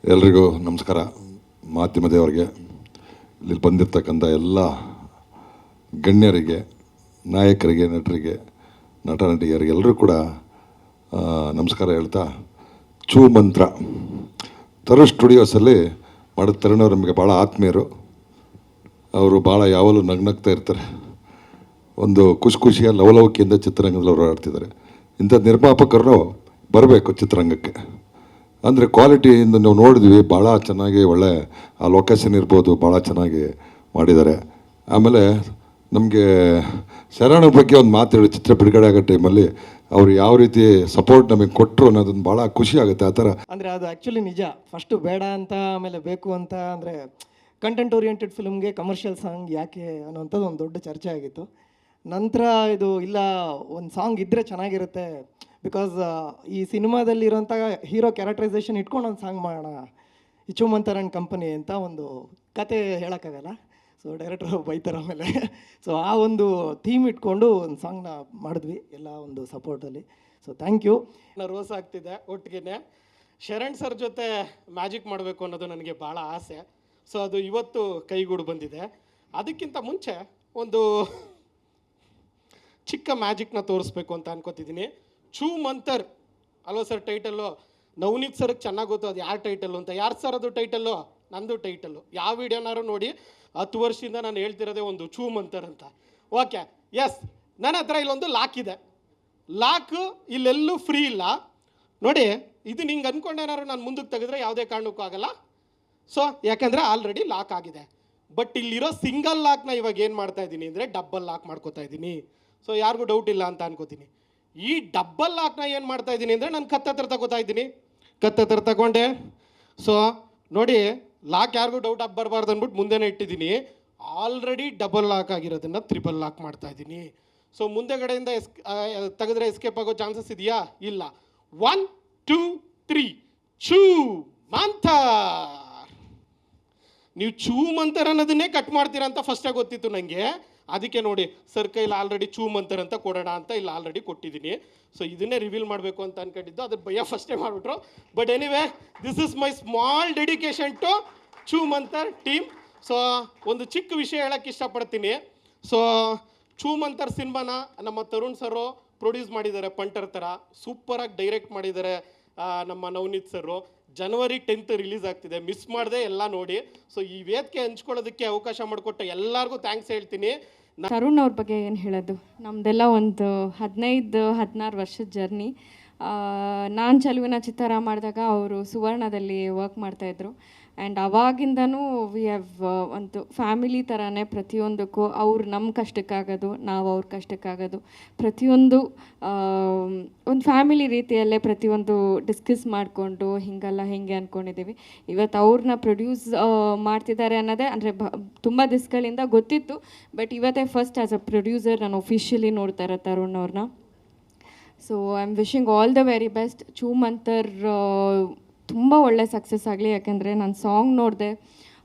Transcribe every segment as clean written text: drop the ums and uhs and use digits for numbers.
ಎಲ್ರಿಗೂ ನಮಸ್ಕಾರ. ಮಾಧ್ಯಮದವರಿಗೆ, ಇಲ್ಲಿ ಬಂದಿರತಕ್ಕಂಥ ಎಲ್ಲ ಗಣ್ಯರಿಗೆ, ನಾಯಕರಿಗೆ, ನಟರಿಗೆ, ನಟ ನಟಿಯರಿಗೆ ಎಲ್ಲರೂ ಕೂಡ ನಮಸ್ಕಾರ ಹೇಳ್ತಾ, ಚೂ ಮಂತ್ರ ತರುಣ್ ಸ್ಟುಡಿಯೋಸಲ್ಲಿ ಮಾಡಿದ ತರುಣ್ ಅವರು ನಮಗೆ ಭಾಳ ಆತ್ಮೀಯರು. ಅವರು ಭಾಳ ಯಾವಾಗಲೂ ನಗ್ನಗ್ತಾ ಇರ್ತಾರೆ. ಒಂದು ಖುಷಿಯ ಲವಲವಿಕೆಯಿಂದ ಚಿತ್ರರಂಗದಲ್ಲಿ ಅವರು ಆಡ್ತಿದ್ದಾರೆ. ಇಂಥ ನಿರ್ಮಾಪಕರು ಬರಬೇಕು ಚಿತ್ರರಂಗಕ್ಕೆ. ಅಂದರೆ ಕ್ವಾಲಿಟಿಯಿಂದ ನಾವು ನೋಡಿದ್ವಿ, ಭಾಳ ಚೆನ್ನಾಗಿ ಒಳ್ಳೆ ಆ ಲೊಕೇಶನ್ ಇರ್ಬೋದು, ಭಾಳ ಚೆನ್ನಾಗಿ ಮಾಡಿದ್ದಾರೆ. ಆಮೇಲೆ ನಮಗೆ ಶರಣ ಬಗ್ಗೆ ಒಂದು ಮಾತು ಹೇಳಿ, ಚಿತ್ರ ಬಿಡುಗಡೆ ಆಗೋ ಟೈಮಲ್ಲಿ ಅವರು ಯಾವ ರೀತಿ ಸಪೋರ್ಟ್ ನಮಗೆ ಕೊಟ್ಟರು ಅನ್ನೋದನ್ನು ಭಾಳ ಖುಷಿ ಆಗುತ್ತೆ. ಆ ಥರ ಅಂದರೆ ಅದು ಆ್ಯಕ್ಚುಲಿ ನಿಜ. ಫಸ್ಟು ಬೇಡ ಅಂತ, ಆಮೇಲೆ ಬೇಕು ಅಂತ. ಅಂದರೆ ಕಂಟೆಂಟ್ ಓರಿಯೆಂಟೆಡ್ ಫಿಲ್ಮ್ಗೆ ಕಮರ್ಷಿಯಲ್ ಸಾಂಗ್ ಯಾಕೆ ಅನ್ನೋಂಥದ್ದು ಒಂದು ದೊಡ್ಡ ಚರ್ಚೆ ಆಗಿತ್ತು. ನಂತರ ಇದು ಇಲ್ಲ, ಒಂದು ಸಾಂಗ್ ಇದ್ದರೆ ಚೆನ್ನಾಗಿರುತ್ತೆ, ಬಿಕಾಸ್ ಈ ಸಿನಿಮಾದಲ್ಲಿರೋಂಥ ಹೀರೋ ಕ್ಯಾರೆಕ್ಟರೈಸೇಷನ್ ಇಟ್ಕೊಂಡು ಒಂದು ಸಾಂಗ್ ಮಾಡೋಣ, ಈ ಚೂ ಮಂತರ್ ಆ್ಯಂಡ್ ಕಂಪನಿ ಅಂತ ಒಂದು ಕತೆ ಹೇಳೋಕ್ಕಾಗಲ್ಲ. ಸೊ ಡೈರೆಕ್ಟ್ರು ಬೈತಾರೆ ಆಮೇಲೆ. ಸೊ ಆ ಒಂದು ಥೀಮ್ ಇಟ್ಕೊಂಡು ಒಂದು ಸಾಂಗ್ನ ಮಾಡಿದ್ವಿ ಎಲ್ಲ ಒಂದು ಸಪೋರ್ಟಲ್ಲಿ. So thank you. ರೋಸ್ ಆಗ್ತಿದೆ ಒಟ್ಟಿಗೆ. ಶರಣ್ ಸರ್ ಜೊತೆ ಮ್ಯಾಜಿಕ್ ಮಾಡಬೇಕು ಅನ್ನೋದು ನನಗೆ ಭಾಳ ಆಸೆ. ಸೊ ಅದು ಇವತ್ತು ಕೈಗೂಡು ಬಂದಿದೆ. ಅದಕ್ಕಿಂತ ಮುಂಚೆ ಒಂದು ಚಿಕ್ಕ ಮ್ಯಾಜಿಕ್ನ ತೋರಿಸ್ಬೇಕು ಅಂತ ಅನ್ಕೋತಿದ್ದೀನಿ. ಚೂ ಮಂತರ್ ಅಲ್ವ ಸರ್ ಟೈಟಲ್ಲು? ನವನೀತ್ ಸರ್ಗೆ ಚೆನ್ನಾಗಿ ಗೊತ್ತು ಅದು ಯಾರು ಟೈಟಲ್ಲು ಅಂತ. ಯಾರು ಸರ್ ಅದು ಟೈಟಲ್ಲು? ನಂದು ಟೈಟಲ್ಲು. ಯಾವ ವಿಡಿಯೋನಾರು ನೋಡಿ, 10 ವರ್ಷದಿಂದ ನಾನು ಹೇಳ್ತಿರೋದೇ ಒಂದು ಚೂ ಮಂತರ್ ಅಂತ. ಓಕೆ, ಎಸ್, ನನ್ನ ಹತ್ರ ಇಲ್ಲೊಂದು ಲಾಕ್ ಇದೆ. ಲಾಕ್ ಇಲ್ಲೆಲ್ಲೂ ಫ್ರೀ ಇಲ್ಲ ನೋಡಿ. ಇದು ನಿಂಗೆ ಅಂದ್ಕೊಂಡೇನಾದ್ರು ನಾನು ಮುಂದಕ್ಕೆ ತೆಗೆದ್ರೆ ಯಾವುದೇ ಕಾರಣಕ್ಕೂ ಆಗಲ್ಲ. ಸೊ ಯಾಕಂದರೆ ಆಲ್ರೆಡಿ ಲಾಕ್ ಆಗಿದೆ. ಬಟ್ ಇಲ್ಲಿರೋ ಸಿಂಗಲ್ ಲಾಕ್ನ ಇವಾಗ ಏನು ಮಾಡ್ತಾ ಇದ್ದೀನಿ ಅಂದರೆ ಡಬ್ಬಲ್ ಲಾಕ್ ಮಾಡ್ಕೋತಾ ಇದ್ದೀನಿ. ಸೊ ಯಾರಿಗೂ ಡೌಟ್ ಇಲ್ಲ ಅಂತ ಅನ್ಕೋತೀನಿ. ಈ ಡಬ್ಬಲ್ ಲಾಕ್ನ ಏನು ಮಾಡ್ತಾ ಇದ್ದೀನಿ ಅಂದರೆ ನಾನು ಕತ್ತತ್ರ ತಗೋತಾ ಇದ್ದೀನಿ. ಕತ್ತತ್ರ ತಗೊಂಡೆ. ಸೊ ನೋಡಿ, ಲಾಕ್ ಯಾರಿಗೂ ಡೌಟ್ ಆಗಿ ಬರಬಾರ್ದು ಅಂದ್ಬಿಟ್ಟು ಮುಂದೆನೇ ಇಟ್ಟಿದ್ದೀನಿ. ಆಲ್ರೆಡಿ ಡಬಲ್ ಲಾಕ್ ಆಗಿರೋದನ್ನು ತ್ರಿಬಲ್ ಲಾಕ್ ಮಾಡ್ತಾ ಇದ್ದೀನಿ. ಸೊ ಮುಂದೆಗಡೆಯಿಂದ ತೆಗೆದ್ರೆ ಎಸ್ಕೇಪ್ ಆಗೋ ಚಾನ್ಸಸ್ ಇದೆಯಾ? ಇಲ್ಲ. 1 2 3 ಚೂ ಮಂತರ್. ನೀವು ಚೂ ಮಂತರ್ ಅನ್ನೋದನ್ನೇ ಕಟ್ ಮಾಡ್ತೀರಾ ಅಂತ ಫಸ್ಟಾಗಿ ಗೊತ್ತಿತ್ತು ನನಗೆ. ಅದಕ್ಕೆ ನೋಡಿ ಸರ್ ಕೈಲಿ ಆಲ್ರೆಡಿ ಚೂ ಮಂತರ್ ಅಂತ ಕೊಡೋಣ ಅಂತ ಇಲ್ಲ ಆಲ್ರೆಡಿ ಕೊಟ್ಟಿದ್ದೀನಿ. ಸೊ ಇದನ್ನೇ ರಿವೀಲ್ ಮಾಡಬೇಕು ಅಂತ ಅನ್ಕೊಂಡಿದ್ದು, ಅದ್ರ ಭಯ ಫಸ್ಟೇ ಮಾಡಿಬಿಟ್ರು. But anyway, this is my small dedication to Choo Mantar team. So ಒಂದು ಚಿಕ್ಕ ವಿಷಯ ಹೇಳೋಕ್ಕೆ ಇಷ್ಟಪಡ್ತೀನಿ. ಸೊ ಚೂ ಮಂತರ್ ಸಿನಿಮಾನ ನಮ್ಮ ತರುಣ್ ಸರು ಪ್ರೊಡ್ಯೂಸ್ ಮಾಡಿದ್ದಾರೆ. ಪಂಟರ್ ಥರ ಸೂಪರಾಗಿ ಡೈರೆಕ್ಟ್ ಮಾಡಿದ್ದಾರೆ ನಮ್ಮ ನವನೀತ್ ಸರು. ಜನವರಿ 10th ರಿಲೀಸ್ ಆಗ್ತಿದೆ. ಮಿಸ್ ಮಾಡದೆ ಎಲ್ಲ ನೋಡಿ. ಸೊ ಈ ವೇದಿಕೆ ಹಂಚ್ಕೊಳ್ಳೋದಕ್ಕೆ ಅವಕಾಶ ಮಾಡಿಕೊಟ್ಟ ಎಲ್ಲರಿಗೂ ಥ್ಯಾಂಕ್ಸ್ ಹೇಳ್ತೀನಿ. ತರುಣ್ ಅವ್ರ ಬಗ್ಗೆ ಏನು ಹೇಳೋದು, ನಮ್ಮದೆಲ್ಲ ಒಂದು 15-16 ವರ್ಷದ ಜರ್ನಿ. ನಾನು ಚೆಲುವಿನ ಚಿತ್ತಾರ ಮಾಡಿದಾಗ ಅವರು ಸುವರ್ಣದಲ್ಲಿ ವರ್ಕ್ ಮಾಡ್ತಾಯಿದ್ರು. ಆ್ಯಂಡ್ ಅವಾಗಿಂದನೂ ವಿ ಹ್ಯಾವ್ ಒಂದು ಫ್ಯಾಮಿಲಿ ಥರನೇ ಪ್ರತಿಯೊಂದಕ್ಕೂ. ಅವ್ರು ನಮ್ಮ ಕಷ್ಟಕ್ಕಾಗೋದು, ನಾವು ಅವ್ರ ಕಷ್ಟಕ್ಕಾಗೋದು, ಪ್ರತಿಯೊಂದು ಒಂದು ಫ್ಯಾಮಿಲಿ ರೀತಿಯಲ್ಲೇ ಪ್ರತಿಯೊಂದು ಡಿಸ್ಕಸ್ ಮಾಡಿಕೊಂಡು ಹಿಂಗಲ್ಲ ಹಿಂಗೆ ಅಂದ್ಕೊಂಡಿದ್ದೀವಿ. ಇವತ್ತು ಅವ್ರನ್ನ ಪ್ರೊಡ್ಯೂಸ್ ಮಾಡ್ತಿದ್ದಾರೆ ಅನ್ನೋದೇ ಅಂದರೆ ತುಂಬ ದಿವಸಗಳಿಂದ ಗೊತ್ತಿತ್ತು. ಬಟ್ ಇವತ್ತೇ ಫಸ್ಟ್ ಆ್ಯಸ್ ಅ ಪ್ರೊಡ್ಯೂಸರ್ ನಾನು ಒಫಿಷಿಯಲಿ ನೋಡ್ತಾ ಇರೋ ತರುಣ್ ಅವ್ರನ್ನ. So I am wishing all the very best. Choo Mantar ತುಂಬ ಒಳ್ಳೆ ಸಕ್ಸಸ್ ಆಗಲಿ. ಯಾಕೆಂದರೆ ನಾನು ಸಾಂಗ್ ನೋಡಿದೆ,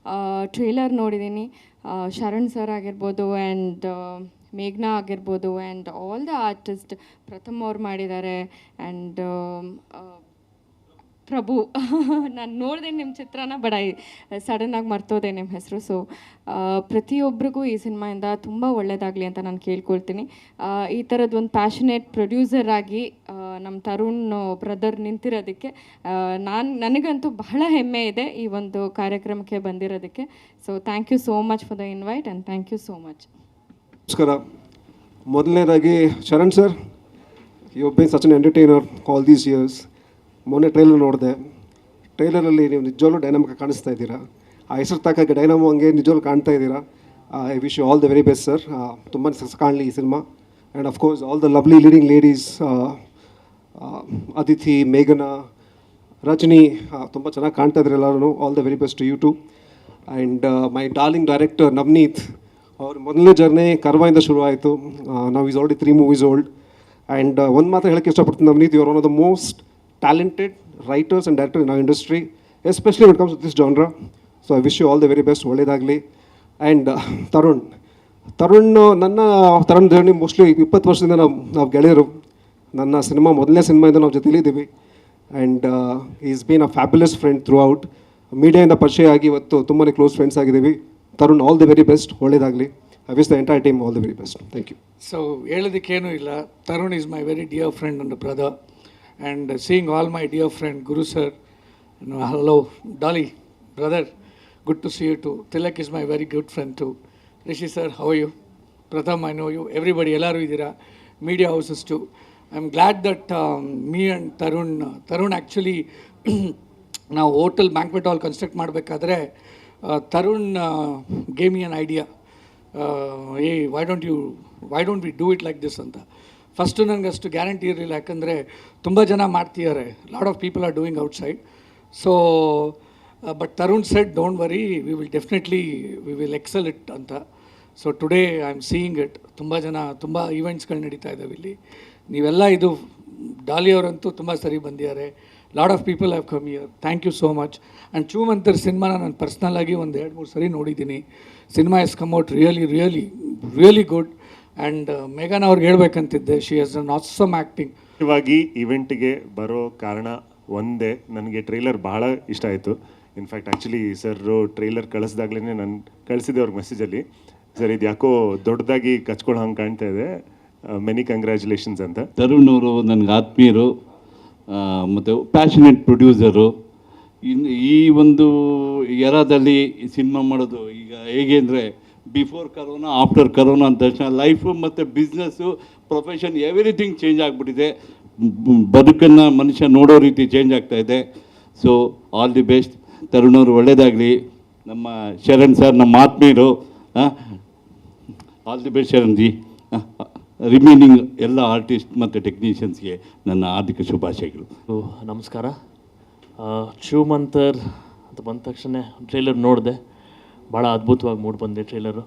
ಟ್ರೇಲರ್ ನೋಡಿದ್ದೀನಿ. ಶರಣ್ ಸರ್ ಆಗಿರ್ಬೋದು ಆ್ಯಂಡ್ ಮೇಘ್ನಾ ಆಗಿರ್ಬೋದು ಆ್ಯಂಡ್ ಆಲ್ ದ ಆರ್ಟಿಸ್ಟ್, ಪ್ರಥಮ್ ಅವ್ರು ಮಾಡಿದ್ದಾರೆ ಆ್ಯಂಡ್ ಪ್ರಭು. ನಾನು ನೋಡಿದೆ ನಿಮ್ಮ ಚಿತ್ರನ, ಬಟ್ ಸಡನ್ನಾಗಿ ಮರ್ತೋದೆ ನಿಮ್ಮ ಹೆಸರು. ಸೊ ಪ್ರತಿಯೊಬ್ಬರಿಗೂ ಈ ಸಿನಿಮಾಯಿಂದ ತುಂಬ ಒಳ್ಳೆಯದಾಗಲಿ ಅಂತ ನಾನು ಕೇಳ್ಕೊಳ್ತೀನಿ. ಈ ಥರದ್ದು ಒಂದು ಪ್ಯಾಷನೇಟ್ ಪ್ರೊಡ್ಯೂಸರ್ ಆಗಿ ನಮ್ಮ ತರುಣ್ ಬ್ರದರ್ ನಿಂತಿರೋದಕ್ಕೆ ನನಗಂತೂ ಬಹಳ ಹೆಮ್ಮೆ ಇದೆ ಈ ಒಂದು ಕಾರ್ಯಕ್ರಮಕ್ಕೆ ಬಂದಿರೋದಕ್ಕೆ. So thank you so much for the invite and thank you so much. ನಮಸ್ಕಾರ. ಮೊದಲನೇದಾಗಿ Sharan sir, you been such an entertainer all these years. ಮೊನ್ನೆ ಟ್ರೈಲರ್ ನೋಡಿದೆ. ಟ್ರೈಲರಲ್ಲಿ ನೀವು ನಿಜವಾಗ್ಲೂ ಡೈನಾಮಿಕ್ ಕಾಣಿಸ್ತಾ ಇದ್ದೀರಾ. ಆ ಹೆಸರು ತಕ್ಕಾಗ ಡೈನಾಮೋ ಹಂಗೆ ನಿಜವಾಗ್ಲೂ ಕಾಣ್ತಾ ಇದ್ದೀರಾ. I wish you all the very best sir. ತುಂಬ ಸಕ್ಸಸ್ ಕಾಣಲಿ ಈ cinema. And of course all the lovely leading ladies, Aditi, ಮೇಘನಾ, ರಜನಿ, ತುಂಬ ಚೆನ್ನಾಗಿ ಕಾಣ್ತಾ ಇದ್ದಾರೆ ಎಲ್ಲರೂ. All the very best to you too. And my darling director Navneet, ಅವ್ರ ಮೊದಲನೇ ಜರ್ನಿ ಕರ್ವಾಯಿಂದ ಶುರು ಆಯಿತು. ನಾವು is already 3 movies old. And ಒಂದು ಮಾತ್ರ ಹೇಳೋಕ್ಕೆ ಇಷ್ಟಪಡ್ತೀನಿ, Navneet, you are one of the most talented writers and director in our industry, especially when comes to this genre. So I wish you all the very best, ಒಳ್ಳೆಯದಾಗಲಿ. And Tarun journey mostly 20 ವರ್ಷದಿಂದ ನಾವು ಗೆಳೆಯರು. ನನ್ನ ಮೊದಲನೇ ಸಿನಿಮಾಯಿಂದ ನಾವು ಜೊತೆಲಿದ್ದೀವಿ. And is been a fabulous friend throughout. ಮೀಡಿಯಾಯಿಂದ ಪರಿಚಯ ಆಗಿ ಇವತ್ತು ತುಂಬಾ ಕ್ಲೋಸ್ ಫ್ರೆಂಡ್ಸ್ ಆಗಿದ್ದೀವಿ. Tarun, all the very best, ಒಳ್ಳೆಯದಾಗಲಿ. I wish the entire team all the very best. Thank you. So ಹೇಳೋದಕ್ಕೇನೂ ಇಲ್ಲ, Tarun is my very dear friend and brother. And seeing all my dear friend Guru sir, hello Dolly, brother, good to see you too. Tilak is my very good friend too. Rishi sir, how are you? Pratham, I know you. Everybody, ellaru idira, media houses too. I'm glad that me and Tarun actually ನಾವು hotel banquet hall construct ಮಾಡಬೇಕಾದ್ರೆ Tarun gave me an idea, ಏ why don't we do it like this ಅಂತ. First ನನಗೆ ಅಷ್ಟು guarantee ಇರಲಿಲ್ಲ, ಯಾಕಂದರೆ ತುಂಬ ಜನ ಮಾಡ್ತಿದ್ದಾರೆ, lot of people are doing outside. So but Tarun said don't worry, we will excel it ಅಂತ. So today I am seeing it. ತುಂಬ ಈವೆಂಟ್ಸ್ಗಳು ನಡೀತಾ ಇದ್ದಾವೆ ಇಲ್ಲಿ. ನೀವೆಲ್ಲ ಇದು ಡಾಲಿ ಅವರಂತೂ ತುಂಬ ಸರಿ ಬಂದಿದ್ದಾರೆ. Lot of people have come here. Thank you so much. And Choo Mantar ಸಿನಿಮಾನ ನಾನು ಪರ್ಸ್ನಲ್ಲಾಗಿ ಒಂದು 2-3 ಸರಿ ನೋಡಿದ್ದೀನಿ. Cinema is come out really good. And ಮೇಘನ್ ಅವ್ರಿಗೆ ಹೇಳ್ಬೇಕಂತಿದ್ದೆ, she has an awesome acting. ಮುಖ್ಯವಾಗಿ ಈವೆಂಟ್ಗೆ ಬರೋ ಕಾರಣ ಒಂದೇ, ನನಗೆ ಟ್ರೈಲರ್ ಬಹಳ ಇಷ್ಟ ಆಯಿತು. ಇನ್ಫ್ಯಾಕ್ಟ್ ಆ್ಯಕ್ಚುಲಿ ಸರ್ ಟ್ರೈಲರ್ ಕಳಿಸ್ದಾಗ್ಲೇ ನಾನು ಕಳಿಸಿದ್ದೆ ಅವ್ರಿಗೆ ಮೆಸೇಜಲ್ಲಿ, ಸರ್ ಇದು ಯಾಕೋ ದೊಡ್ಡದಾಗಿ ಕಚ್ಕೊಳ್ಳೋ ಹಂಗೆ ಕಾಣ್ತಾ ಇದೆ, ಮೆನಿ ಕಂಗ್ರ್ಯಾಚುಲೇಷನ್ಸ್ ಅಂತ. ತರುಣ್ ಅವರು ನನಗೆ ಆತ್ಮೀಯರು ಮತ್ತು ಪ್ಯಾಷನೇಟ್ ಪ್ರೊಡ್ಯೂಸರು. ಈ ಒಂದು ಎರಾದಲ್ಲಿ ಸಿನಿಮಾ ಮಾಡೋದು ಈಗ ಹೇಗೆ ಅಂದರೆ, ಬಿಫೋರ್ ಕರೋನಾ, ಆಫ್ಟರ್ ಕರೋನಾ ಅಂದ ತಕ್ಷಣ ಲೈಫು ಮತ್ತು ಬಿಸ್ನೆಸ್ಸು, ಪ್ರೊಫೆಷನ್, ಎವ್ರಿಥಿಂಗ್ ಚೇಂಜ್ ಆಗಿಬಿಟ್ಟಿದೆ. ಬದುಕನ್ನು ಮನುಷ್ಯ ನೋಡೋ ರೀತಿ ಚೇಂಜ್ ಆಗ್ತಾಯಿದೆ. So all the best Tarun ಅವರು, ಒಳ್ಳೆಯದಾಗಲಿ. ನಮ್ಮ ಶರಣ್ ಸರ್ ನಮ್ಮ ಆತ್ಮೀಯರು, all the best Sharan ji. Remaining ಎಲ್ಲ ಆರ್ಟಿಸ್ಟ್ ಮತ್ತು ಟೆಕ್ನಿಷಿಯನ್ಸ್ಗೆ ನನ್ನ ಹಾರ್ದಿಕ ಶುಭಾಶಯಗಳು. ನಮಸ್ಕಾರ. ಶಿವಮಂತರ್ ಅಂತ ಬಂದ ತಕ್ಷಣ ಟ್ರೈಲರ್ ನೋಡಿದೆ, ಭಾಳ ಅದ್ಭುತವಾಗಿ ಮೂಡಿ ಬಂದೆ ಟ್ರೈಲರು.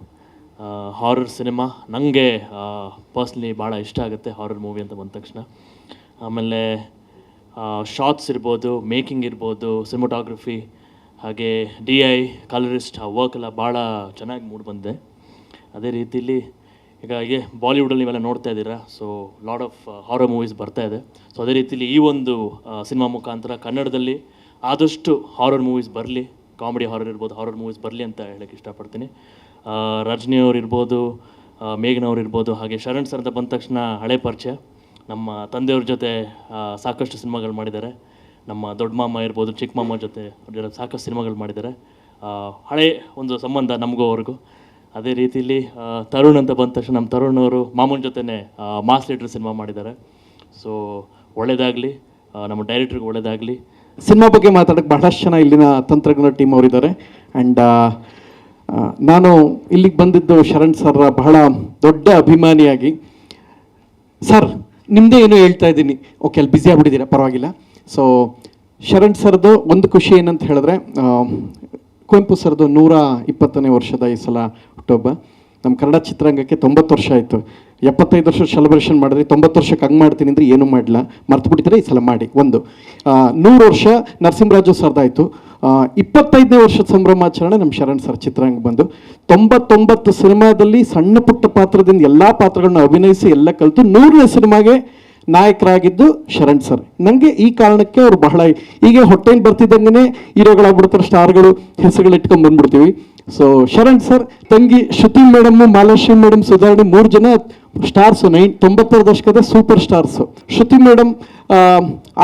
ಹಾರರ್ ಸಿನಿಮಾ ನನಗೆ ಪರ್ಸ್ನಲಿ ಭಾಳ ಇಷ್ಟ ಆಗುತ್ತೆ, ಹಾರರ್ ಮೂವಿ ಅಂತ ಬಂದ ತಕ್ಷಣ. ಆಮೇಲೆ ಶಾರ್ಟ್ಸ್ ಇರ್ಬೋದು, ಮೇಕಿಂಗ್ ಇರ್ಬೋದು, ಸಿನಿಮಾಟೋಗ್ರಫಿ, ಹಾಗೆ DI ಕಲರಿಸ್ಟ್, ಆ ವರ್ಕ್ ಎಲ್ಲ ಭಾಳ ಚೆನ್ನಾಗಿ ಮೂಡಿ ಬಂದೆ. ಅದೇ ರೀತಿಲಿ ಈಗ ಬಾಲಿವುಡಲ್ಲಿ ನೀವೆಲ್ಲ ನೋಡ್ತಾ ಇದ್ದೀರಾ, so lot of horror movies ಬರ್ತಾ ಇದೆ. ಸೊ ಅದೇ ರೀತಿಲಿ ಈ ಒಂದು ಸಿನಿಮಾ ಮುಖಾಂತರ ಕನ್ನಡದಲ್ಲಿ ಆದಷ್ಟು ಹಾರರ್ ಮೂವೀಸ್ ಬರಲಿ, ಕಾಮಿಡಿ ಹಾರರ್ ಇರ್ಬೋದು, ಹಾರರ್ ಮೂವೀಸ್ ಬರಲಿ ಅಂತ ಹೇಳೋಕ್ಕೆ ಇಷ್ಟಪಡ್ತೀನಿ. ರಜನಿ ಅವ್ರು ಇರ್ಬೋದು, ಮೇಘನ್ ಅವ್ರು ಇರ್ಬೋದು, ಹಾಗೆ ಶರಣ್ ಸರ್ ಅಂತ ಬಂದ ತಕ್ಷಣ ಹಳೆ ಪರಿಚಯ. ನಮ್ಮ ತಂದೆಯವ್ರ ಜೊತೆ ಸಾಕಷ್ಟು ಸಿನಿಮಾಗಳು ಮಾಡಿದ್ದಾರೆ. ನಮ್ಮ ದೊಡ್ಡ ಮಾಮ ಇರ್ಬೋದು, ಚಿಕ್ಕ ಮಾಮ ಜೊತೆ ಸಾಕಷ್ಟು ಸಿನಿಮಾಗಳು ಮಾಡಿದ್ದಾರೆ. ಹಳೆ ಒಂದು ಸಂಬಂಧ ನಮಗೂ ಅವ್ರಿಗೂ. ಅದೇ ರೀತಿಲಿ ತರುಣ್ ಅಂತ ಬಂದ ತಕ್ಷಣ ನಮ್ಮ ತರುಣ್ ಅವರು ಮಾಮೂನ್ ಜೊತೆನೇ ಮಾಸ್ ಲೀಡರ್ ಸಿನಿಮಾ ಮಾಡಿದ್ದಾರೆ. ಸೊ ಒಳ್ಳೆಯದಾಗಲಿ, ನಮ್ಮ ಡೈರೆಕ್ಟ್ರಿಗೆ ಒಳ್ಳೆಯದಾಗಲಿ. ಸಿನಿಮಾ ಬಗ್ಗೆ ಮಾತಾಡೋಕ್ಕೆ ಬಹಳಷ್ಟು ಜನ ಇಲ್ಲಿನ ತಂತ್ರಜ್ಞ ಟೀಮ್ ಅವರಿದ್ದಾರೆ. ಆ್ಯಂಡ್ ನಾನು ಇಲ್ಲಿಗೆ ಬಂದಿದ್ದು ಶರಣ್ ಸರ್ರ ಬಹಳ ದೊಡ್ಡ ಅಭಿಮಾನಿಯಾಗಿ. ಸರ್ ನಿಮ್ಮದೇ ಏನೋ ಹೇಳ್ತಾ ಇದ್ದೀನಿ, ಓಕೆ ಅಲ್ಲಿ ಬ್ಯುಸಿ ಆಗ್ಬಿಟ್ಟಿದ್ದೀರಾ, ಪರವಾಗಿಲ್ಲ. ಸೊ ಶರಣ್ ಸರ್ದು ಒಂದು ಖುಷಿ ಏನಂತ ಹೇಳಿದ್ರೆ, ಕುವೆಂಪು ಸರ್ದು 120ನೇ ವರ್ಷದ ಈ ಸಲ ಹುಟ್ಟುಹಬ್ಬ. ನಮ್ಮ ಕನ್ನಡ ಚಿತ್ರರಂಗಕ್ಕೆ 90 ವರ್ಷ ಆಯಿತು. 75 ವರ್ಷ ಸೆಲೆಬ್ರೇಷನ್ ಮಾಡಿದ್ರಿ, 90 ವರ್ಷಕ್ಕೆ ಹಂಗೆ ಮಾಡ್ತೀನಿ ಅಂದರೆ ಏನೂ ಮಾಡಲ್ಲ, ಮರ್ತು ಬಿಟ್ಟಿದ್ರೆ ಈ ಸಲ ಮಾಡಿ. 100 ವರ್ಷ ನರಸಿಂಹರಾಜು ಸರ್ದಾಯಿತು. 25ನೇ ವರ್ಷದ ಸಂಭ್ರಮಾಚರಣೆ ನಮ್ಮ ಶರಣ್ ಸರ್ ಚಿತ್ರರಂಗ ಬಂದು 99 ಸಿನಿಮಾದಲ್ಲಿ ಸಣ್ಣ ಪುಟ್ಟ ಪಾತ್ರದಿಂದ ಎಲ್ಲ ಪಾತ್ರಗಳನ್ನ ಅಭಿನಯಿಸಿ ಎಲ್ಲ ಕಲಿತು 100ನೇ ಸಿನಿಮಾಗೆ ನಾಯಕರಾಗಿದ್ದು ಶರಣ್ ಸರ್. ನನಗೆ ಈ ಕಾರಣಕ್ಕೆ ಅವರು ಬಹಳ, ಹೀಗೆ ಹೊಟ್ಟೆಯಲ್ಲಿ ಬರ್ತಿದ್ದಂಗೆ ಹೀರೋಗಳಾಗ್ಬಿಡ್ತಾರೆ, ಸ್ಟಾರ್ಗಳು ಹೆಸರುಗಳು ಇಟ್ಕೊಂಡು ಬಂದ್ಬಿಡ್ತೀವಿ. ಸೊ ಶರಣ್ ಸರ್ ತಂಗಿ ಶ್ರುತಿ ಮೇಡಮ್ಮು, ಮಾಲಾಶ್ರೀ ಮೇಡಮ್, ಸುಧಾರಣೆ 3 ಜನ ಸ್ಟಾರ್ಸು, 90ರ ದಶಕದ ಸೂಪರ್ ಸ್ಟಾರ್ಸು. ಶ್ರುತಿ ಮೇಡಮ್